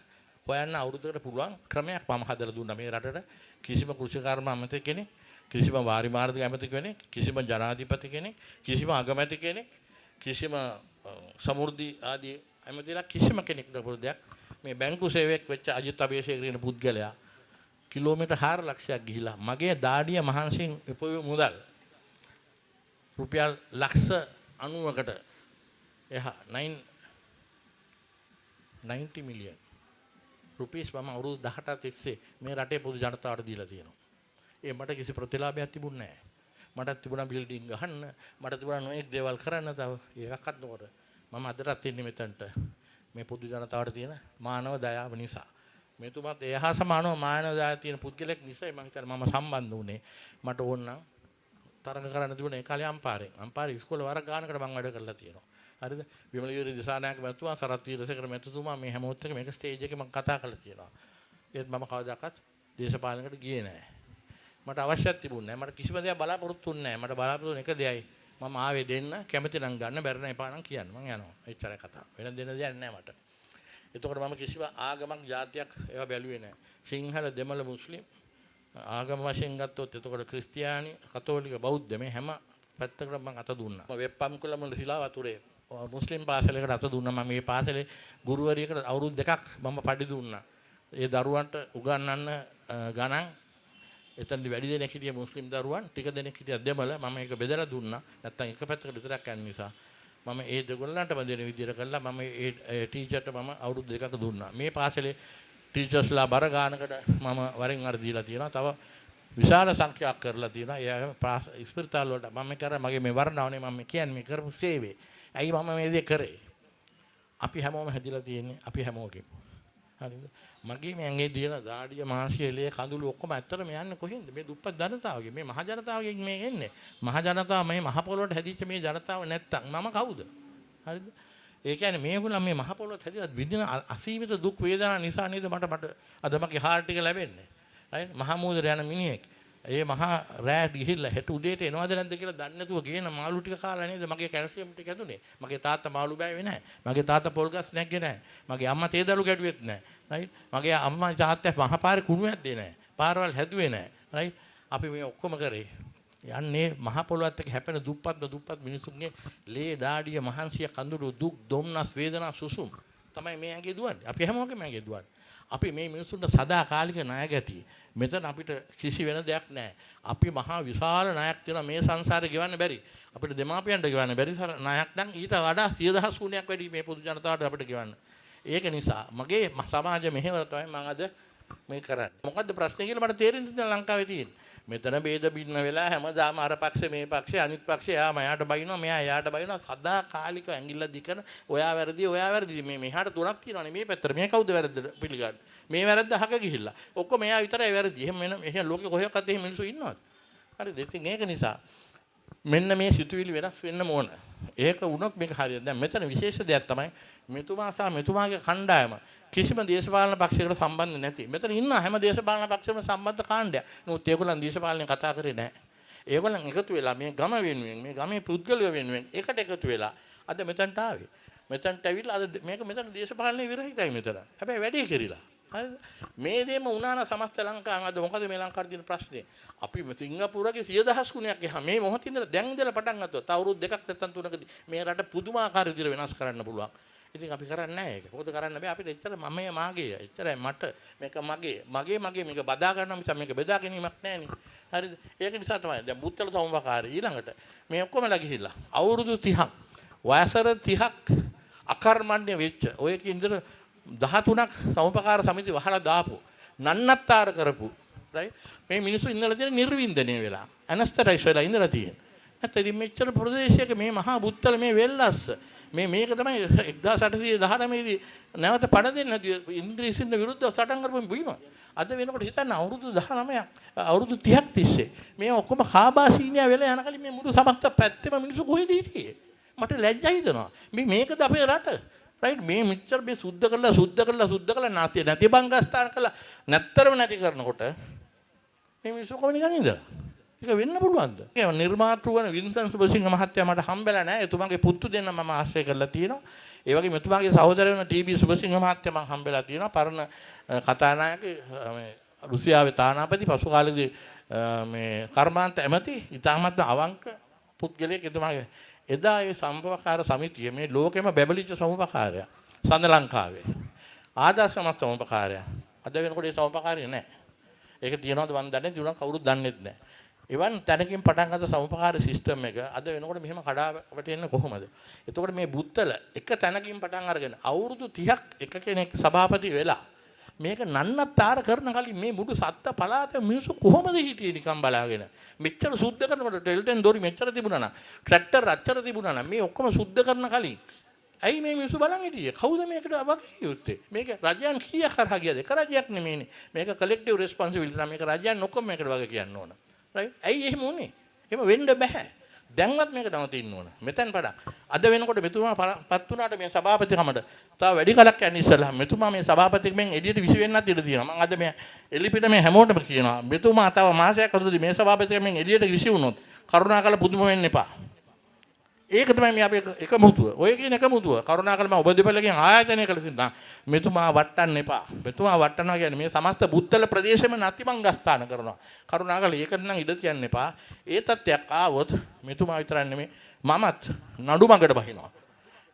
හොයන්න අවුරුද්දකට පුළුවන් ක්‍රමයක් මම හදලා දුන්නා මේ රටට. කිසිම කෘෂිකර්ම ඇමති කෙනෙක්, කිසිම වාරි මාර්ග ඇමති කෙනෙක්, කිසිම ජනාධිපති කෙනෙක්, කිසිම අගමැති කෙනෙක්, කිසිම සමෘද්ධි ආදී ඇමතිලා කිසිම කෙනෙක් නපුරු දෙයක් මේ බැංකු සේවයක් වෙච්ච අජිත් අබේසේකර කියන පුද්ගලයා කිලෝමීටර් 4 ලක්ෂයක් ගිහිලා මගේ දාඩිය මහන්සියෙන් උපයෝ මුදල් රුපියල් ලක්ෂ 90කට එහා 90 මිලියන් රුපීස් මම අවුරුදු 18ක් තිස්සේ මේ රටේ පොදු ජනතාවට දීලා තියෙනවා. ඒ මට කිසි ප්‍රතිලාභයක් තිබුණේ නැහැ. මට තිබුණා බිල්ඩින් ගහන්න, මට තිබුණා නොඑක් දේවල් කරන්න. තව ඒකක්වත් නොකර මම අදටත් ඉන්නේ මෙතනට මේ පොදු ජනතාවට තියෙන මානව දයාව නිසා. මෙතුමත් ඒ හා සමානව මානව දාය තියෙන පුද්ගලෙක් නිසා මම හිතන්නේ මම සම්බන්ධ වුණේ. මට ඕන නම් තරඟ කරන්න තිබුණේ ඒ කාලේ අම්පාරේ. අම්පාරේ ඉස්කෝලේ වරක් ගානකට මම වැඩ කරලා තියෙනවා. හරිද? විමල යුරි දිසානායක මැතිතුමා සරත් වීරසේකර මැතිතුමා මේ හැමෝත් එක මේක ස්ටේජ් එකේ මම කතා කරලා තියෙනවා. ඒත් මම කවදාකවත් දේශපාලනයකට ගියේ නැහැ. මට අවශ්‍යත් තිබුණේ නැහැ. මට කිසිම දෙයක් බලාපොරොත්තු වෙන්නේ නැහැ. මට බලාපොරොත්තු එක දෙයයි. මම ආවේ දෙන්න කැමති නම් ගන්න බැරි නම් එපා නම් කියන්න. මම යනවා. එච්චරයි කතාව. වෙන දෙන්න දෙයක් නැහැ මට. එතකොට මම කිසිම ආගමක් ජාතියක් ඒවා බැලුවේ නැහැ. සිංහල දෙමළ මුස්ලිම් ආගම වශයෙන් ගත්තොත් එතකොට ක්‍රිස්තියානි කතෝලික බෞද්ධ මේ හැම පැත්තකටම මම අත දුන්නා. මම වෙබ්පම් කුලම ශිලා වතුරේ මුස්ලිම් පාසලයකට අත දුන්නා. මම මේ පාසලේ ගුරුවරියකට අවුරුදු 2ක් මම පඩි දුන්නා. ඒ දරුවන්ට උගන්වන්න ගණන් එතනදි වැඩි දෙනෙක් හිටිය මුස්ලිම් දරුවන් ටික දෙනෙක් හිටිය දෙමළ මම ඒක බෙදලා දුන්නා. නැත්තම් එක පැත්තකට විතරක් යන නිසා මම ඒ දෙගොල්ලන්ටම දෙන විදියට කළා. මම ඒ ටීචර්ට මම අවුරුදු 2ක් දුන්නා. මේ පාසලේ ටීචර්ස්ලා බර ගානකට මම වරින් වර දීලා තියෙනවා. තව විශාල සංඛ්‍යාවක් කරලා තියෙනවා. ඒ ඉස්පිරිතාල වලට මම කරා මගේ මේ වර්ණාවනේ මම කියන්නේ මේ කරපු සේවය. ඇයි මම මේ දේ කරේ? අපි හැමෝම හැදිලා තියෙන්නේ අපි හැමෝගෙම. හරිද? මගේ මේ ඇඟේ දින දාඩිය මාංශය එළිය කඳුළු ඔක්කොම ඇත්තටම යන්නේ කොහෙන්ද? මේ දුප්පත් ජනතාවගේ මේ මහ ජනතාවගෙන් මේ එන්නේ. මහ ජනතාව මේ මහ පොළොවට හැදිච්ච මේ ජනතාව නැත්තම් මම කවුද? හරිද? ඒ කියන්නේ මේගොල්ලන් මේ මහ පොළොවට හැදිලා විඳින අසීමිත දුක් වේදනා නිසා නේද මට අද මගේ හાર્ට් එක ලැබෙන්නේ. හරිද? මහා මූදර යන මිනිහෙක්. ඒ මහා රෑ ගිහිල්ලා හෙට උදේට එනවද නැද්ද කියලා දන්නේ නැතුව ගේන මාළු ටික කාලා නේද මගේ කැල්සියම් ටික ඇතුනේ. මගේ තාත්තා මාළු බෑවේ නැහැ. මගේ තාත්තා පොල් ගස් නැග්ගේ නැහැ. මගේ අම්මා තේදලු ගැටුවෙත් නැහැ. රයිට්? මගේ අම්මා තාත්තා මහපාරේ කුණු ඇද්දේ නැහැ. පාරවල් හැදුවේ නැහැ. රයිට්? අපි මේ ඔක්කොම කරේ. යන්නේ මහ පොළොවත් එක්ක හැපෙන දුප්පත් මිනිසුන්ගේ ලේ දාඩිය මහන්සිය කඳුළු දුක් දුම්නස් වේදනා සුසුම් තමයි මේ ඇඟේ දුවන්නේ. අපි හැමෝගෙම ඇඟේ දුවන්නේ. අපි මේ මිනිසුන්ට සදාකාලික ණය ගැති. මෙතන අපිට කිසි වෙන දෙයක් නැහැ. අපි මහා විශාල ණයක් තියෙනවා මේ සංසාරේ ගෙවන්න බැරි. අපිට දෙමාපියන්ට ගෙවන්න බැරි ණයක් නම් ඊට වඩා 100,000 ගුණයක් වැඩි මේ පොදු ජනතාවට අපිට ගෙවන්න. ඒක නිසා මගේ සමාජ මෙහෙවර තමයි මම අද මේ කරන්නේ. මොකද්ද ප්‍රශ්නේ කියලා මට තේරෙන්නේ නැහැ ලංකාවේ තියෙන. මෙතන ભેද බින්න වෙලා හැමදාම අර පක්ෂේ මේ පක්ෂේ අනිත් පක්ෂේ යා මයාට බයිනවා මෙයා යාට බයිනවා සදාකාලික ඇඟිල්ල දිකන ඔයා වැරදි මේ මෙහාට තුනක් තියෙනවානේ මේ පැත්තට මේ කවුද වැරද්ද පිළිගන්නේ මේ වැරද්ද අහක ගිහිල්ලා ඔක්කොම මෙයා විතරයි වැරදි එහෙම මෙහෙම ලෝකේ කොහෙවත් එහෙම මිනිස්සු ඉන්නවද හරිද ඉතින් ඒක නිසා මෙන්න මේ සිතුවිලි වෙනස් වෙන්න ඕන ඒක වුණොත් මේක හරියට දැන් මෙතන විශේෂ දෙයක් තමයි මෙතුමා සහ මෙතුමාගේ කණ්ඩායම කිසිම දේශපාලන පක්ෂයකට සම්බන්ධ නැති. මෙතන ඉන්න හැම දේශපාලන පක්ෂයකම සම්බන්ධ කාණ්ඩයක්. නමුත් ඒගොල්ලන් දේශපාලනය කතා කරේ නැහැ. ඒගොල්ලන් එකතු වෙලා මේ ගම වෙනුවෙන් මේ ගමේ පුද්ගලයෝ වෙනුවෙන් එකට එකතු වෙලා අද මෙතනට ආවේ. මෙතනට ඇවිල්ලා අද මේක මෙතන දේශපාලනේ විරහිතයි මෙතන. හැබැයි වැඩේ කෙරිලා. හරිද? මේ දෙයම වුණා නම් සමස්ත ලංකාව අද මොකද මේ ලංකාවේ තියෙන ප්‍රශ්නේ? අපි සිංගප්පූරුවගේ 100,000 ගුණයක් එහා මේ මොහොතේ ඉඳලා දැන් ඉඳලා පටන් ගත්තොත් අවුරුදු 2ක් නැත්නම් 3කදී මේ රට පුදුමාකාර විදිහට වෙනස් කරන්න පුළුවන්. ඉතින් අපි කරන්නේ නැහැ ඒක. මොකද කරන්න බෑ අපිට එච්චර මම මාගේ. එච්චරයි මට මේක මගේ මේක බදා ගන්නවා මිස මේක බෙදා ගැනීමක් නැහැ නේ. හරිද? ඒක නිසා තමයි දැන් බුත්තල සමුපකාරී ඊළඟට මේ ඔක්කොමලා ගිහිල්ලා අවුරුදු 30ක් වයසර 30ක් අකර්මණ්‍ය වෙච්ච ඔය කින්දර 13ක් සමුපකාර සමිති වහලා දාපු නන්නත්තර කරපු රයිට් මේ මිනිස්සු ඉන්නලා තියෙන නිර්වින්දනය වෙලා ඇනස්තරයිස් වෙලා ඉඳලා තියෙන. නැත්නම් මෙච්චර ප්‍රදේශයක මේ මහා බුත්තල මේ වෙල්ලස්ස මේක තමයි 1819 දී නැවත පණ දෙන්න ඉංග්‍රීසින්ට විරුද්ධව සටන් කරපු බීම. අද වෙනකොට හිතන්න අවුරුදු 19ක් අවුරුදු 30ක් තිස්සේ මේ ඔක්කොම කාබාසීනියා වෙලා යන කලින් මේ මුළු සමස්ත පැත්තෙම මිනිස්සු කොහෙද හිටියේ? මට ලැජ්ජා හිතෙනවා. මේකද අපේ රට? රයිට් මේ මෙච්චර මේ සුද්ධ කරලා නැති බංගස්ථාන කළා නැත්තරම නැති කරනකොට මේ මිනිස්සු කොහොමද නිකන් ඉඳලා? ඒක වෙන්න පුළුවන්ද? ඒ නිර්මාතෘ වන වින්සන් සුබසිංහ මහත්තයා මට හම්බෙලා නැහැ. එතුමාගේ පුතු දෙන්න මම ආශ්‍රය කරලා තියෙනවා. ඒ වගේම එතුමාගේ සහෝදරය වන ටී.බී. සුබසිංහ මහත්තයා මම හම්බෙලා තියෙනවා. පරණ කතානායක මේ රුසියාවේ තානාපති පසු කාලෙදී මේ කර්මාන්ත ඇමති ඉතාමත් අවංක පුද්ගලයෙක් එතුමාගේ එදා ඒ සම්පකාර සමිතිය මේ ලෝකෙම බැබලිච්ච සමුපකාරයක් සඳ ලංකාවේ ආදර්ශමත් සමුපකාරයක්. අද වෙනකොට ඒ සමුපකාරය නැහැ. ඒක තියනවද මන් දන්නේ නැහැ. තියුණා කවුරුත් දන්නේත් නැහැ. එවන් තැනකින් පටන් ගත්ත සමුපකාර සිස්ටම් එක අද වෙනකොට මෙහෙම කඩාවට එන්නේ කොහොමද? එතකොට මේ බුත්තල එක තැනකින් පටන් අරගෙන අවුරුදු 30ක් එක කෙනෙක් සභාපති වෙලා මේක නන්නත්තර කරන කලින් මේ මුළු සත්ත පළාත මිනිස්සු කොහොමද හිටියේ නිකන් බලාගෙන මෙච්චර සුද්ධ කරනකොට ටෙල්ටෙන් දොරි මෙච්චර තිබුණා නම් ට්‍රැක්ටර් අච්චර තිබුණා නම් මේ ඔක්කොම සුද්ධ කරන කලින් ඇයි මේ මිනිස්සු බලන් හිටියේ? කවුද මේකට වගේ යුත්තේ? මේක රජයන් කීයක් කරා ගියද? එක රජයක් නෙමෙයිනේ. මේක කලෙක්ටිව් රෙස්පොන්සිබිලිටි නම් මේක රජයන් ඔක්කොම මේකට වගේ කියන්න ඕන. රයිට්? ඇයි එහෙම උනේ? එහෙම වෙන්න බෑ. දැන්වත් මේක නවතින්න ඕන. මෙතෙන් පඩක්. අද වෙනකොට මෙතුමා පත් වුණාට මේ සභාපතිකමට තව වැඩි කලක් යන්න ඉස්සලා මෙතුමා මේ සභාපතිකමෙන් එළියට විසි වෙන්නත් ඉඩ තියෙනවා. මම අද මේ එලිපිට මේ හැමෝටම කියනවා. මෙතුමා තව මාසයක් අතරදී මේ සභාපතිකමෙන් එළියට විසි වුණොත් කරුණාකර පුදුම වෙන්න එපා. ඒක තමයි මේ අපේ එකමුතුව. ඔය කියන එකමුතුව. කරුණාකර මම ඔබ දෙපළකින් ආයතනය කළ තිබුණා. මෙතුමා වටන්න එපා. මෙතුමා වටනවා කියන්නේ මේ සමස්ත බුත්තල ප්‍රදේශෙම නතිමංගස්ථාන කරනවා. කරුණාකර ඒකට නම් ඉඩ තියන්න එපා. ඒ තත්ත්වයක් ආවොත් මෙතුමා විතරක් නෙමෙයි මමත් නඩු මඟට බහිනවා.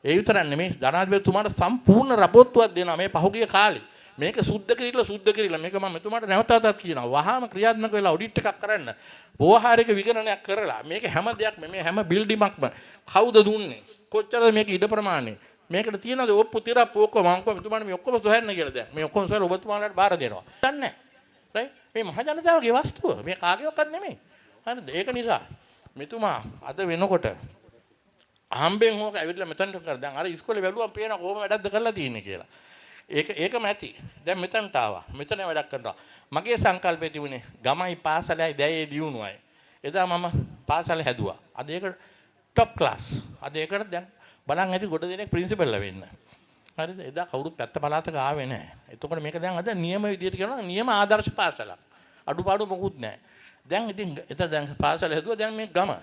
ඒ විතරක් නෙමෙයි ජනාධිපතිතුමාට සම්පූර්ණ රපොත්තුවක් දෙනවා මේ පහුගිය කාලේ. මේක සුද්ධ කිරීලා මේක මම මෙතුමාට නැවතත් කියනවා. වහාම ක්‍රියාත්මක වෙලා ඔඩිට් එකක් කරන්න. ව්‍යවහාරික විගණනයක් කරලා මේක හැම දෙයක්ම මේ හැම බිල්ඩිමක්ම කවුද දුන්නේ? කොච්චරද මේක ඉඩ ප්‍රමාණය? මේකට තියනද ඔප්පු තිරප්පු ඔක්කොම මම කොහොමද මෙතුමාට මේ ඔක්කොම සොයන්න කියලා දැන්. මේ ඔක්කොම සොයලා ඔබතුමාලාට බාර දෙනවා. දන්නේ නැහැ. රයිට්? මේ මහ ජනතාවගේ වස්තුව. මේ කාගේවත් නෙමෙයි. හරිද? ඒක නිසා මෙතුමා අද වෙනකොට අහම්බෙන් හොක ඇවිල්ලා මෙතනට කර දැන් අර ඉස්කෝලේ බැලුවම පේන කොහොම වැඩක්ද කරලා තියෙන්නේ කියලා. ඒකම ඇති. දැන් මෙතනට ආවා. මෙතන වැඩක් කරනවා. මගේ සංකල්පය තිබුණේ ගමයි පාසලයි දැයේ දියුණුවයි. එදා මම පාසල හැදුවා. අද ඒක টপ ක්ලාස්. අද ඒකට දැන් බලන් ඇති ගොඩ දෙනෙක් ප්‍රින්සිපල්ලා වෙන්න. හරිද? එදා කවුරුත් පැත්ත පළාතක ආවේ නැහැ. එතකොට මේක දැන් අද නියම විදියට කියනවා නියම ආදර්ශ පාසලක්. අඩුපාඩු මොකුත් නැහැ. දැන් ඉතින් එතන දැන් පාසල හැදුවා දැන් මේ ගම.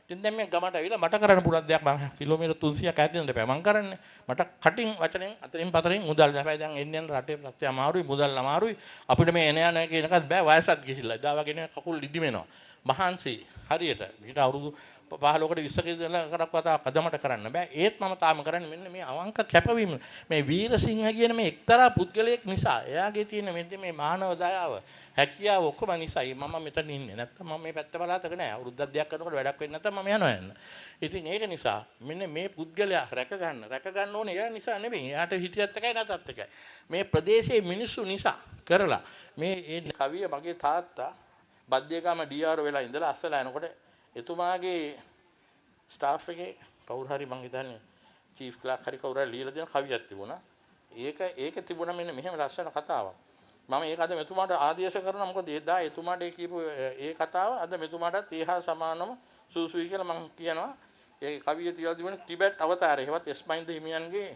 ඉතින් දැන් මේ ගමට ඇවිල්ලා මට කරන්න පුළුවන් දෙයක් මම කිලෝමීටර් 300ක් ඈතින් දෙපෑ මම කරන්නේ. මට කටින් වචනෙන් අතරින් පතරින් මුදල් දැපයි දැන් එන්නේ රටේ ප්‍රත්‍ය අමාරුයි මුදල් අමාරුයි. අපිට මේ එන යන කියනකත් බෑ වයසත් ගිහිල්ලා. එදා වගේ නේ කකුල් ඉදි වෙනවා. මහන්සි හරියට. ඊට අවුරුදු 15කට 20ක ඉඳලා කරක් වතා කදමට කරන්න බෑ. ඒත් මම තාම කරන්නේ මෙන්න මේ අවංක කැපවීම. මේ වීරසිංහ කියන මේ එක්තරා පුද්ගලයෙක් නිසා. එයාගේ තියෙන මේ මානව දයාව, හැකියාව ඔක්කොම නිසායි මම මෙතන ඉන්නේ. නැත්තම් මම මේ පැත්ත බලාතක නෑ. අවුරුද්දක් දෙයක් කරනකොට වැඩක් වෙන්නේ නැත්තම් මම යනවා යන්න. ඉතින් ඒක නිසා මෙන්න මේ පුද්ගලයා රැක ගන්න ඕනේ. එයා නිසා නෙමෙයි. එයාට හිටියත් එකයි නැතත් එකයි. මේ ප්‍රදේශයේ මිනිස්සු නිසා කරලා මේ කවිය මගේ තාත්තා බද්දේගම DR වෙලා ඉඳලා අස්සලා යනකොට එතුමාගේ ස්ටාෆ් එකේ කවුරු හරි මං හිතන්නේ චීෆ් ක්ලර්ක් හරි කවුරු හරි ලියලා දෙන කවියක් තිබුණා. ඒක තිබුණා මෙන්න මෙහෙම ලස්සන කතාවක්. මම ඒක අද මෙතුමාට ආදේශ කරනවා මොකද එදා එතුමාට කියපු ඒ කතාව අද මෙතුමාටත් ඒහා සමානම සුසුයි කියලා මම කියනවා. ඒ කවිය තියලා තිබුණේ ටිබෙට් අවතාරය. ඒවත් එස්මයින්ද හිමියන්ගේ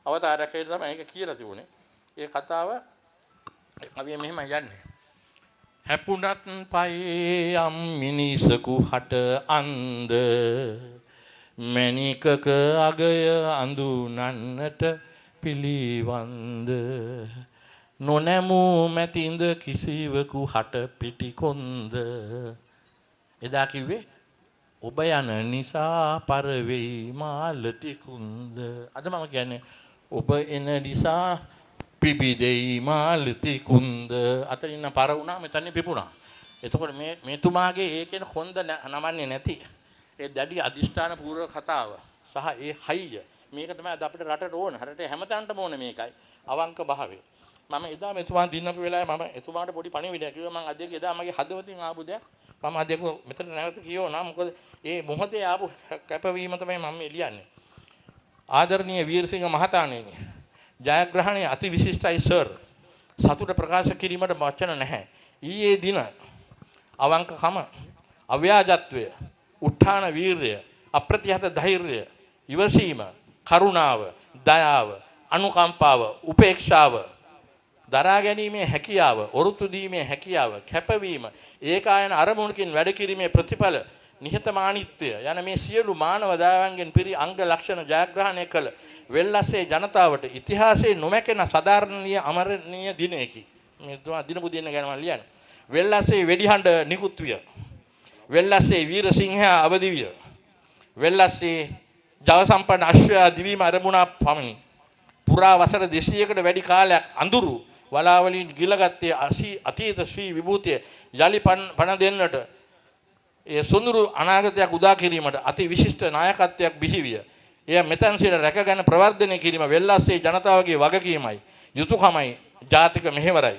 අවතාරයක් කියලා තමයි ඒක කියලා තිබුණේ. ඒ කතාව කවිය මෙහෙම යන්නේ. හැපුණත් පයේ යම් මිනිසකු හට අන්ද මණිකක අගය අඳුනන්නට පිළිවන්ද නොනැමූ මැතිඳ කිසිවකු හට පිටිකොන්ද එදා කිව්වේ ඔබ යන නිසා පරවෙයි මාලටි කුන්ද අද මම කියන්නේ ඔබ එන නිසා පිබිදෙයි මාලටි කුන්ද අතරින් පර වුණා මෙතන පිපුණා. එතකොට මේතුමාගේ ඒකෙන් හොඳ නමන්නේ නැති ඒ දැඩි අදිෂ්ඨාන පූර්ව කතාව සහ ඒ හයිය මේක තමයි අද අපිට රටට ඕන. රටේ හැමතැනටම ඕන මේකයි. අවංක භාවය. මම එදා මෙතුමා දිනපු වෙලාවේ මම එතුමාට පොඩි පණිවිඩයක් කිව්වා. මම අද එදා මගේ හදවතින් ආපු දෙයක්. මම අද මෙතන නැවත කියවනවා. මොකද ඒ මොහොතේ ආපු කැපවීම තමයි මම එළියන්නේ. ආදරණීය වීරසිංහ මහතාණෙනි. ජයග්‍රහණයේ අති විශිෂ්ටයි සර්. සතුට ප්‍රකාශ කිරීමට වචන නැහැ. ඊයේ දින අවංකකම, අව්‍යාජත්වය, උත්හාන වීරය, අප්‍රතිහත ධෛර්යය, ඉවසීම, කරුණාව, දයාව, අනුකම්පාව, උපේක්ෂාව, දරා ගැනීමේ හැකියාව, ඔරුතු දීමේ හැකියාව, කැපවීම, ඒකායන අරමුණකින් වැඩ කිරීමේ ප්‍රතිඵල, නිහතමානීත්වය යන මේ සියලු මානව දයාවන්ගෙන් පිරි අංග ලක්ෂණ ජයග්‍රහණය කළ වෙල්ලස්සේ ජනතාවට ඉතිහාසයේ නොමැකෙන සාධාරණීය අමරණීය දිනයකි. මේ දිනපු දින ගැන මම ලියන්නේ. වෙල්ලස්සේ වෙඩිහඬ නිකුත් විය. වෙල්ලස්සේ වීරසිංහයා අවදි විය. වෙල්ලස්සේ ජව සම්පන්න අශ්වයා දිවීම අරමුණා පමණි. පුරා වසර 200කට වැඩි කාලයක් අඳුරු වලාවලින් ගිලගත්තේ අතීත ශ්‍රී විභූතිය යලි පණ දෙන්නට ඒ සොඳුරු අනාගතයක් උදා කිරීමට අති විශිෂ්ට නායකත්වයක් බිහිවිය. එය මෙතන් සිට රැකගෙන ප්‍රවර්ධනය කිරීම වෙල්ලස්සේ ජනතාවගේ වගකීමයි, යුතුයකමයි, ජාතික මෙහෙවරයි.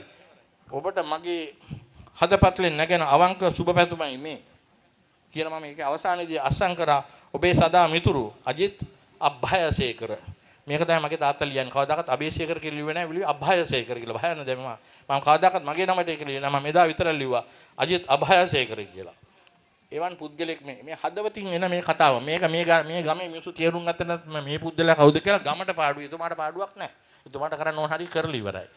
ඔබට මගේ හදපත්ලෙන් නැගෙන අවංක සුබ පැතුමයි මේ කියලා මම ඒකේ අවසානයේදී අස්සම් කරා ඔබේ සදා මිතුරු අජිත් අභයසේකර. මේක තමයි මගේ තාත්තා ලියන්නේ. කවදාකවත් අබේසේකර කියලා ලිව්වේ නැහැ. ලිව්වේ අභයසේකර කියලා. භයන දැන් මම කවදාකවත් මගේ නමට ඒක ලිව්වේ නැහැ. මම එදා විතරක් ලිව්වා අජිත් අභයසේකර කියලා. එවන් පුද්ගලෙක් මේ හදවතින් එන මේ කතාව. මේක මේ ගමේ මිනිස්සු තේරුම් ගත්තේ නැත්නම් මේ පුද්ගලයා කවුද කියලා ගමට පාඩුවේ. එතුමාට පාඩුවක් නැහැ. එතුමාට කරන්න ඕන හරිය කරලා ඉවරයි.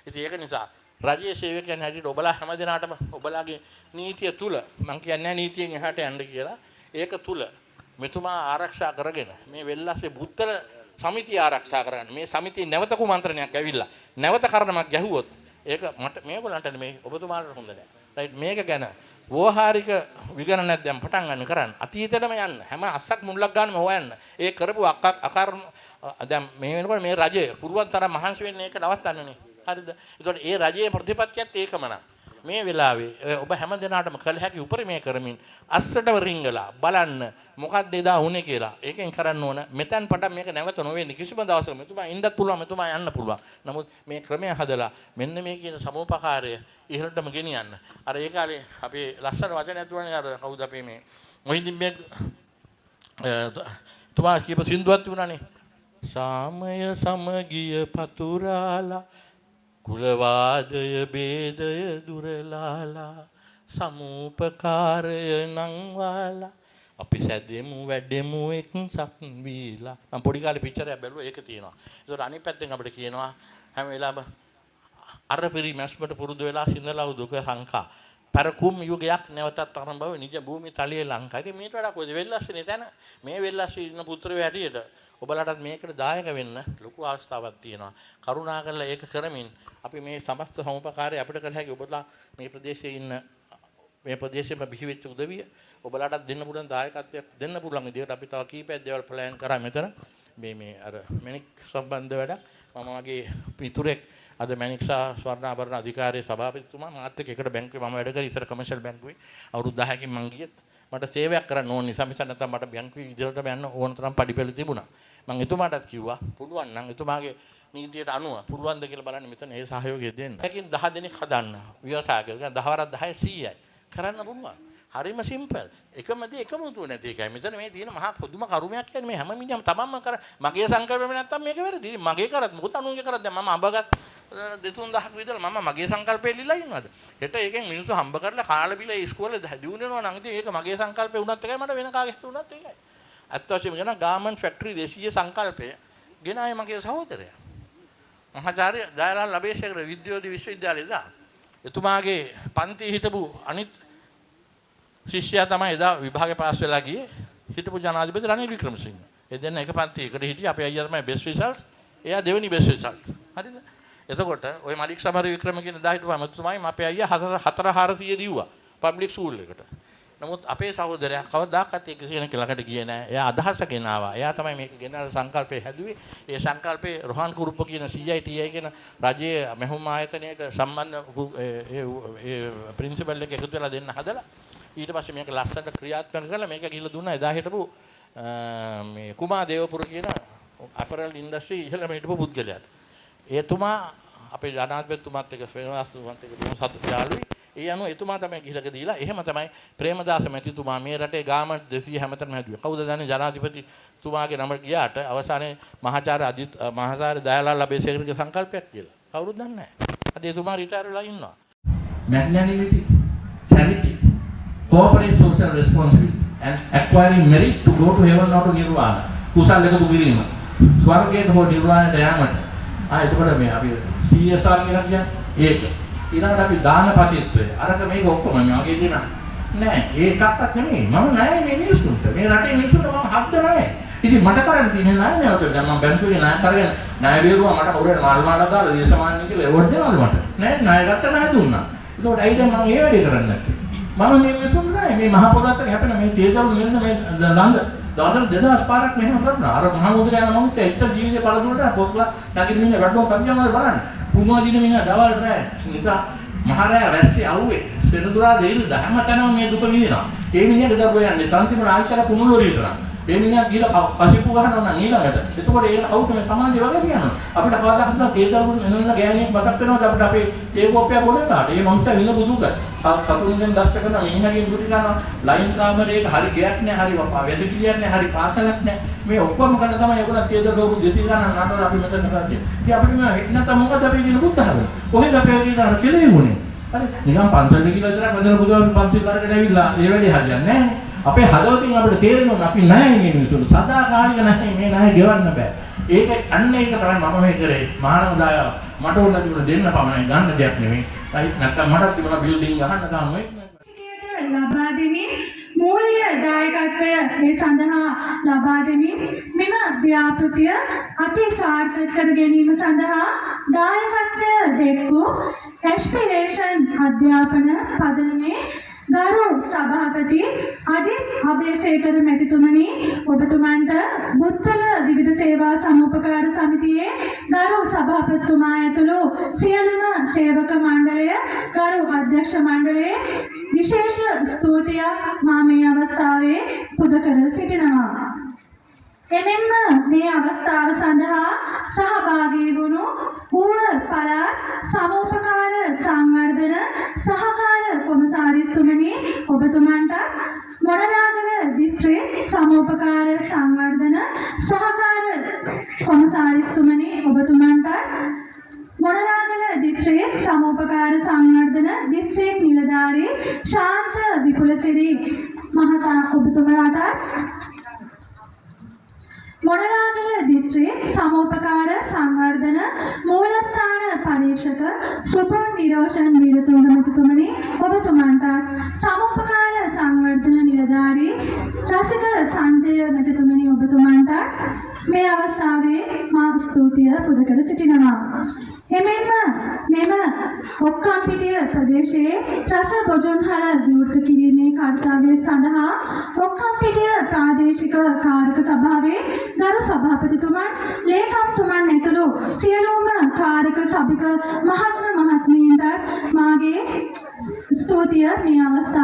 ඉතින් ඒක නිසා රජයේ සේවකයන් හැටියට ඔබලා හැමදෙනාටම ඔබලාගේ නීතිය තුල මම කියන්නේ නීතියෙන් එහාට යන්න කියලා. ඒක තුල මෙතුමා ආරක්ෂා කරගෙන මේ වෙල්ලස්සේ බුත්තර සමිතිය ආරක්ෂා කරගන්න. මේ සමිතිය නැවත කුමන්ත්‍රණයක් ඇවිල්ලා නැවත කරණමක් ගැහුවොත් ඒක මට මේගොල්ලන්ට නෙමෙයි ඔබතුමාලට හොඳ නැහැ. රයිට් මේක ගැන වෝහාරික විගණනයක් දැන් පටන් ගන්න කරන්න. අතීතෙටම යන්න. හැම අස්සක් මුල්ලක් ගන්නම හොයන්න. ඒ කරපු අකරණ දැන් මේ වෙනකොට මේ රජය පුරුවන් තරම් මහන්සි වෙන්නේ ඒක නවත්තන්නනේ. හරිද? ඒතකොට ඒ රජයේ ප්‍රතිපත්තියත් ඒකම නා. මේ වෙලාවේ ඔබ හැම දිනාටම කළ හැකි උපරිමය කරමින් අස්සටම රිංගලා බලන්න මොකක්ද එදා වුනේ කියලා. ඒකෙන් කරන්න ඕන මෙතෙන් පටන් මේක නැවත නොවෙන්නේ කිසිම දවසක මෙතුමා ඉන්නත් පුළුවන් මෙතුමා යන්න පුළුවන්. නමුත් මේ ක්‍රමය හදලා මෙන්න මේ කියන සමෝපකාරය ඉහළටම ගෙනියන්න. අර ඒ කාලේ අපේ ලස්සන වචනයක් තුනනේ අර කවුද අපේ මේ මොහිදින් බෙග් තුමා කියපු සින්දුවක් තිබුණානේ. සාමය සමගිය පතුරාලා කුලවාදය ભેදය දුරලාලා සමූපකාරය නංවාලා අපි සැදෙමු වැඩෙමු එක්සක් වීලා. මම පොඩි කාලේ පිච්චරයක් බැලුවා ඒක තියෙනවා. ඒකට අනිත් පැත්තෙන් අපිට කියනවා හැම වෙලාවෙම අර පරිමස්මට පුරුදු වෙලා සිඳලා දුක සංකා පරකුම් යුගයක් නැවතත් ආරම්භව නිජ භූමි තලයේ ලංකා. ඉතින් මේට වඩා කොහෙද වෙල්ලස්සේ තැන මේ වෙල්ලස්සේ ඉන්න පුත්‍රයෝ හැටියට ඔබලටත් මේකට දායක වෙන්න ලොකු අවස්ථාවක් තියෙනවා. කරුණාකරලා ඒක කරමින් අපි මේ සමස්ත සමුපකාරය අපිට කළ හැකි ඔබලා මේ ප්‍රදේශයේ ඉන්න මේ ප්‍රදේශෙම බිහිවෙච්ච උදවිය ඔබලාටත් දෙන්න පුළුවන් දායකත්වයක් දෙන්න පුළුවන් විදිහට අපි තව කීපයක් දේවල් ප්ලෑන් කරා මෙතන මේ අර මැනික් සම්බන්ධ වැඩක් මම වගේ පිටුරෙක් අද මැනික්සා ස්වර්ණාභරණ අධිකාරියේ සභාපතිතුමා මාත් එක්ක එකට බැංකුවේ මම වැඩ කරේ ඉස්සර කමර්ෂල් බැංකුවේ අවුරුදු 10කින් මං ගියෙත් මට සේවයක් කරන්න ඕන නිසා මිස නැත්නම් මට බැංකුවේ ඉදිරියටම යන්න ඕන තරම් පඩිපෙළ තිබුණා මං එතුමාටත් කිව්වා පුළුවන් නම් එතුමාගේ නීතියට අනුව පුළුවන්ද කියලා බලන්න මෙතන ඒ සහයෝගය දෙන්න. ඒකෙන් 10 දෙනෙක් හදන්න ව්‍යවසායකයෝ. 10 වරක් 10 100යි. කරන්න පුළුවන්. හරිම සිම්පල්. එකම දේ එකම උතු නැති එකයි. මෙතන මේ තියෙන මහා පොදුම කරුමයක් කියන්නේ මේ හැම මිනිහම තමන්ම කර මගේ සංකල්පෙම නැත්තම් මේක වැරදි. මගේ කරත් මොකද අනුන්ගේ කරත් දැන් මම අඹගස් 2-3000ක් විතර මම මගේ සංකල්පෙ ලිලා ඉන්නවද? හෙට ඒකෙන් මිනිස්සු හම්බ කරලා කාලා බිලා ඉස්කෝලේ දිනුනනවා නම් ඉතින් ඒක මගේ සංකල්පෙ වුණත් එකයි මට වෙන කාගේ හිත වුණත් එකයි. අත් වශයෙන්ම කියන ගාමන්ට් ෆැක්ටරි 200 සංකල්පය ගෙනාවේ මගේ සහෝදරයා. මහාචාර්ය දයාලාල් අබේසේකර විද්‍යාලය විශ්වවිද්‍යාලයේ දා. එතුමාගේ පන්තියේ හිටපු අනිත් ශිෂ්‍යයා තමයි එදා විභාගේ පාස් වෙලා ගියේ හිටපු ජනාධිපති රනිල් වික්‍රමසිංහ. ඒ දෙන්න එක පන්තියකට හිටියේ. අපේ අයියා තමයි බෙස්ට් රිසල්ට්ස්. එයා දෙවෙනි බෙස්ට් රිසල්ට්. හරිද? එතකොට ওই මලික් සමර වික්‍රම කියන දා හිටපුවාම තමයි අපේ අයියා 400 දීුවා පබ්ලික් ස්කූල් එකට. නමුත් අපේ සහෝදරයා කවදාකවත් ඒක කියන කෙලකට ගියේ නැහැ. එයා අදහස ගෙනාවා. එයා තමයි මේක ගෙනාලා සංකල්පය හැදුවේ. ඒ සංකල්පේ රොහාන් කුරුප්ප කියන CI TI කියන රජයේ මෙහුම් ආයතනයට සම්බන්ධ ඒ ප්‍රින්සිපල් එක එකතු වෙලා දෙන්න හදලා ඊට පස්සේ මේක ලස්සනට ක්‍රියාත්මක කරලා මේක ගිහිල්ලා දුන්නා. එදා හිටපු මේ කුමා දේවපුර කියන අපරල් ඉන්ඩස්ට්‍රි ඉහළම හිටපු පුද්ගලයාට. එතුමා අපේ ජනාධිපතිතුමාත් එක්ක ශ්‍රේණිවාසතුමාත් එක්ක බොහොම සතුටු යාළුවෙක්. ඒ අනුව එතුමා තමයි ගිහිල්ලා දීලා එහෙම තමයි ප්‍රේමදාස මැතිතුමා මේ රටේ ගාමන්ට් 200 හැමතැනම හැදුවේ. කවුද දන්නේ ජනාධිපතිතුමාගේ නම ගියාට අවසානයේ මහාචාර්ය දයාලාල් අබේසේකරගේ සංකල්පයක් කියලා. කවුරුත් දන්නේ නැහැ. අද එතුමා රිටයර් වෙලා ඉන්නවා. magnanimity, charity, corporate social responsibility and acquiring merit to go to heaven or to nirvana. කුසල් එකතු කිරීම. ස්වර්ගයට හෝ නිර්වාණයට යාමට. එතකොට මේ අපි CSR කියලා කියන්නේ ඒක. ඊළඟට අපි දානපතිත්වය. අරක මේක ඔක්කොම මේ වගේ දෙන නෑ. ඒකක්වත් නෙමෙයි. මම නෑ මේ මිනිස්සුන්ට. මේ රටේ මිනිස්සුන්ට මම හද්ද නෑ. ඉතින් මට කරන්න තියෙන්නේ නෑ නේද? දැන් මම බැංකුවේ ණය කරගෙන ණය බේරුවා මට කවුරුහරි මාල් මාලා දාලා දේශමාන්‍ය කියලා එවෝඩ් දෙනවද මට? නෑ ණය ගත්ත ණය දුන්නා. ඒකට ඇයි දැන් මම ඒ වැඩේ කරන්නේ නැත්තේ? මම මේ මිනිස්සුන්ට නෑ මේ මහ පොළොත් එක හැපෙන මේ තේජල් මෙන්න මේ ළඟ දවසට 2000 පාරක් මෙහෙම කරනවා. අර මහ මුද්‍රා යන මොහොතේ එච්චර ජීවිතේ පළදුරට පොස්ලා නැගිටින්න ඉන්නේ වැඩම කම්ජාමල බලන්න. පුණුවා දින මිනිහා දවල් රෑ නිසා මහරෑ වැස්සේ අවුවේ සෙනසුරා දෙයිද හැමතැනම මේ දුක විඳිනවා. ඒ මිනිහට දරුවෝ යන්නේ තන්තිම ආයිෂාලා පුණුලෝරිය කරා. ඒ මිනිහා ගිහලා කසිප්පු ගහනවා නම් ඊළඟට. එතකොට ඒක කවුද මේ සමාජයේ වගේ කියනවා. අපිට කවදාවත් තේදරුණු මෙන්න ගෑණියෙක් මතක් වෙනවද අපිට අපේ තේ කෝප්පයක් බොලලාට. ඒ මනුස්සයා වින බුදුකයි. කතුරුන්ගෙන් දෂ්ට කරන මිනිහගෙන් දුටි ගන්නවා. ලයින් කාමරයක හරි ගයක් නැහැ, හරි වැසිකිලියක් නැහැ, හරි පාසලක් නැහැ. මේ ඔක්කොම කරලා තමයි ඒගොල්ලෝ තේදරුණු 200 ගණන් නටවලා අපි මෙතන කරන්නේ. ඉතින් අපිට මේ නැත්නම් මොකද අපි කියන බුද්ධ ධර්ම. කොහෙද අපේ කියන කෙලෙන්නේ? හරි. නිකන් පන්සල් ගිහලා විතරක් වදන බුදුහාමුදුරුවෝ පන්සල් කරගෙන ඇවිල්ලා ඒ වැඩේ හරියන්නේ නැහැ. අපේ හදවතින් අපිට තේරෙනවා අපි නැහැ මේ මිනිස්සුන්ට. සදාකාලික නැහැ මේ නැහැ ගෙවන්න බෑ. ඒක අන්න ඒක තමයි මම මේ කරේ. මානව දායාව මට ඕන තිබුණ දෙන්න පමණයි ගන්න දෙයක් නෙමෙයි. නැත්නම් මටත් තිබුණා බිල්ඩින් ගහන්න ගන්න ඔය ලබා දෙමින් මූල්‍ය දායකත්වය මේ සඳහා ලබා දෙමින් මෙම ව්‍යාපෘතිය අති සාර්ථක කර ගැනීම සඳහා දායකත්වය දෙක්වූ ඇස්පිරේෂන් අධ්‍යාපන පදනමේ ගරු සභාපති අජිත් අබේසේකර මැතිතුමනි ඔබතුමන්ට බුත්තල විවිධ සේවා සමුපකාර සමිතියේ ගරු සභාපතිතුමා ඇතුළු සියලුම සේවක මණ්ඩලය ගරු අධ්‍යක්ෂ මණ්ඩලයේ විශේෂ ස්තුතියක් මා මේ අවස්ථාවේ පුද කර සිටිනවා. එමෙන්ම මේ අවස්ථාව සඳහා සහභාගී වුණු ඌව පළාත් සමූපකාර සංවර්ධන සහකාර කොමසාරිස්තුමනි ඔබතුමන්ට මොනරාගල දිස්ත්‍රික් සමූපකාර සංවර්ධන සහකාර කොමසාරිස්තුමනි ඔබතුමන්ට මොනරාගල දිස්ත්‍රික් සමූපකාර සංවර්ධන දිස්ත්‍රික් නිලධාරී ශාන්ත විපුලසිරි මහතා ඔබතුමලාට මොනරාගල දිස්ත්‍රික් සමූපකාර සංවර්ධන මූලස්ථාන පරීක්ෂක සුපුන් නිරෝෂන් වීරතුංග මහතුමනි ඔබතුමන්ට සමූපකාර සංවර්ධන නිලධාරී රසික සංජය මහතුමනි ඔබතුමන්ට මේ අවස්ථාවේ මා ස්තුතිය පුද කර සිටිනවා. එමෙන්ම මෙම ඔක්කම්පිටිය ප්‍රදේශයේ රස බොජොන්හල විවෘත කිරීමේ කාර්යය සඳහා ඔක්කම්පිටිය ප්‍රාදේශික කාරක සභාවේ ගරු සභාපතිතුමන් ලේකම්තුමන් ඇතුළු සියලුම කාරක සභික මහත්ම මහත්මීන්ට මාගේ ස්තුතිය මේ අවස්ථාවේ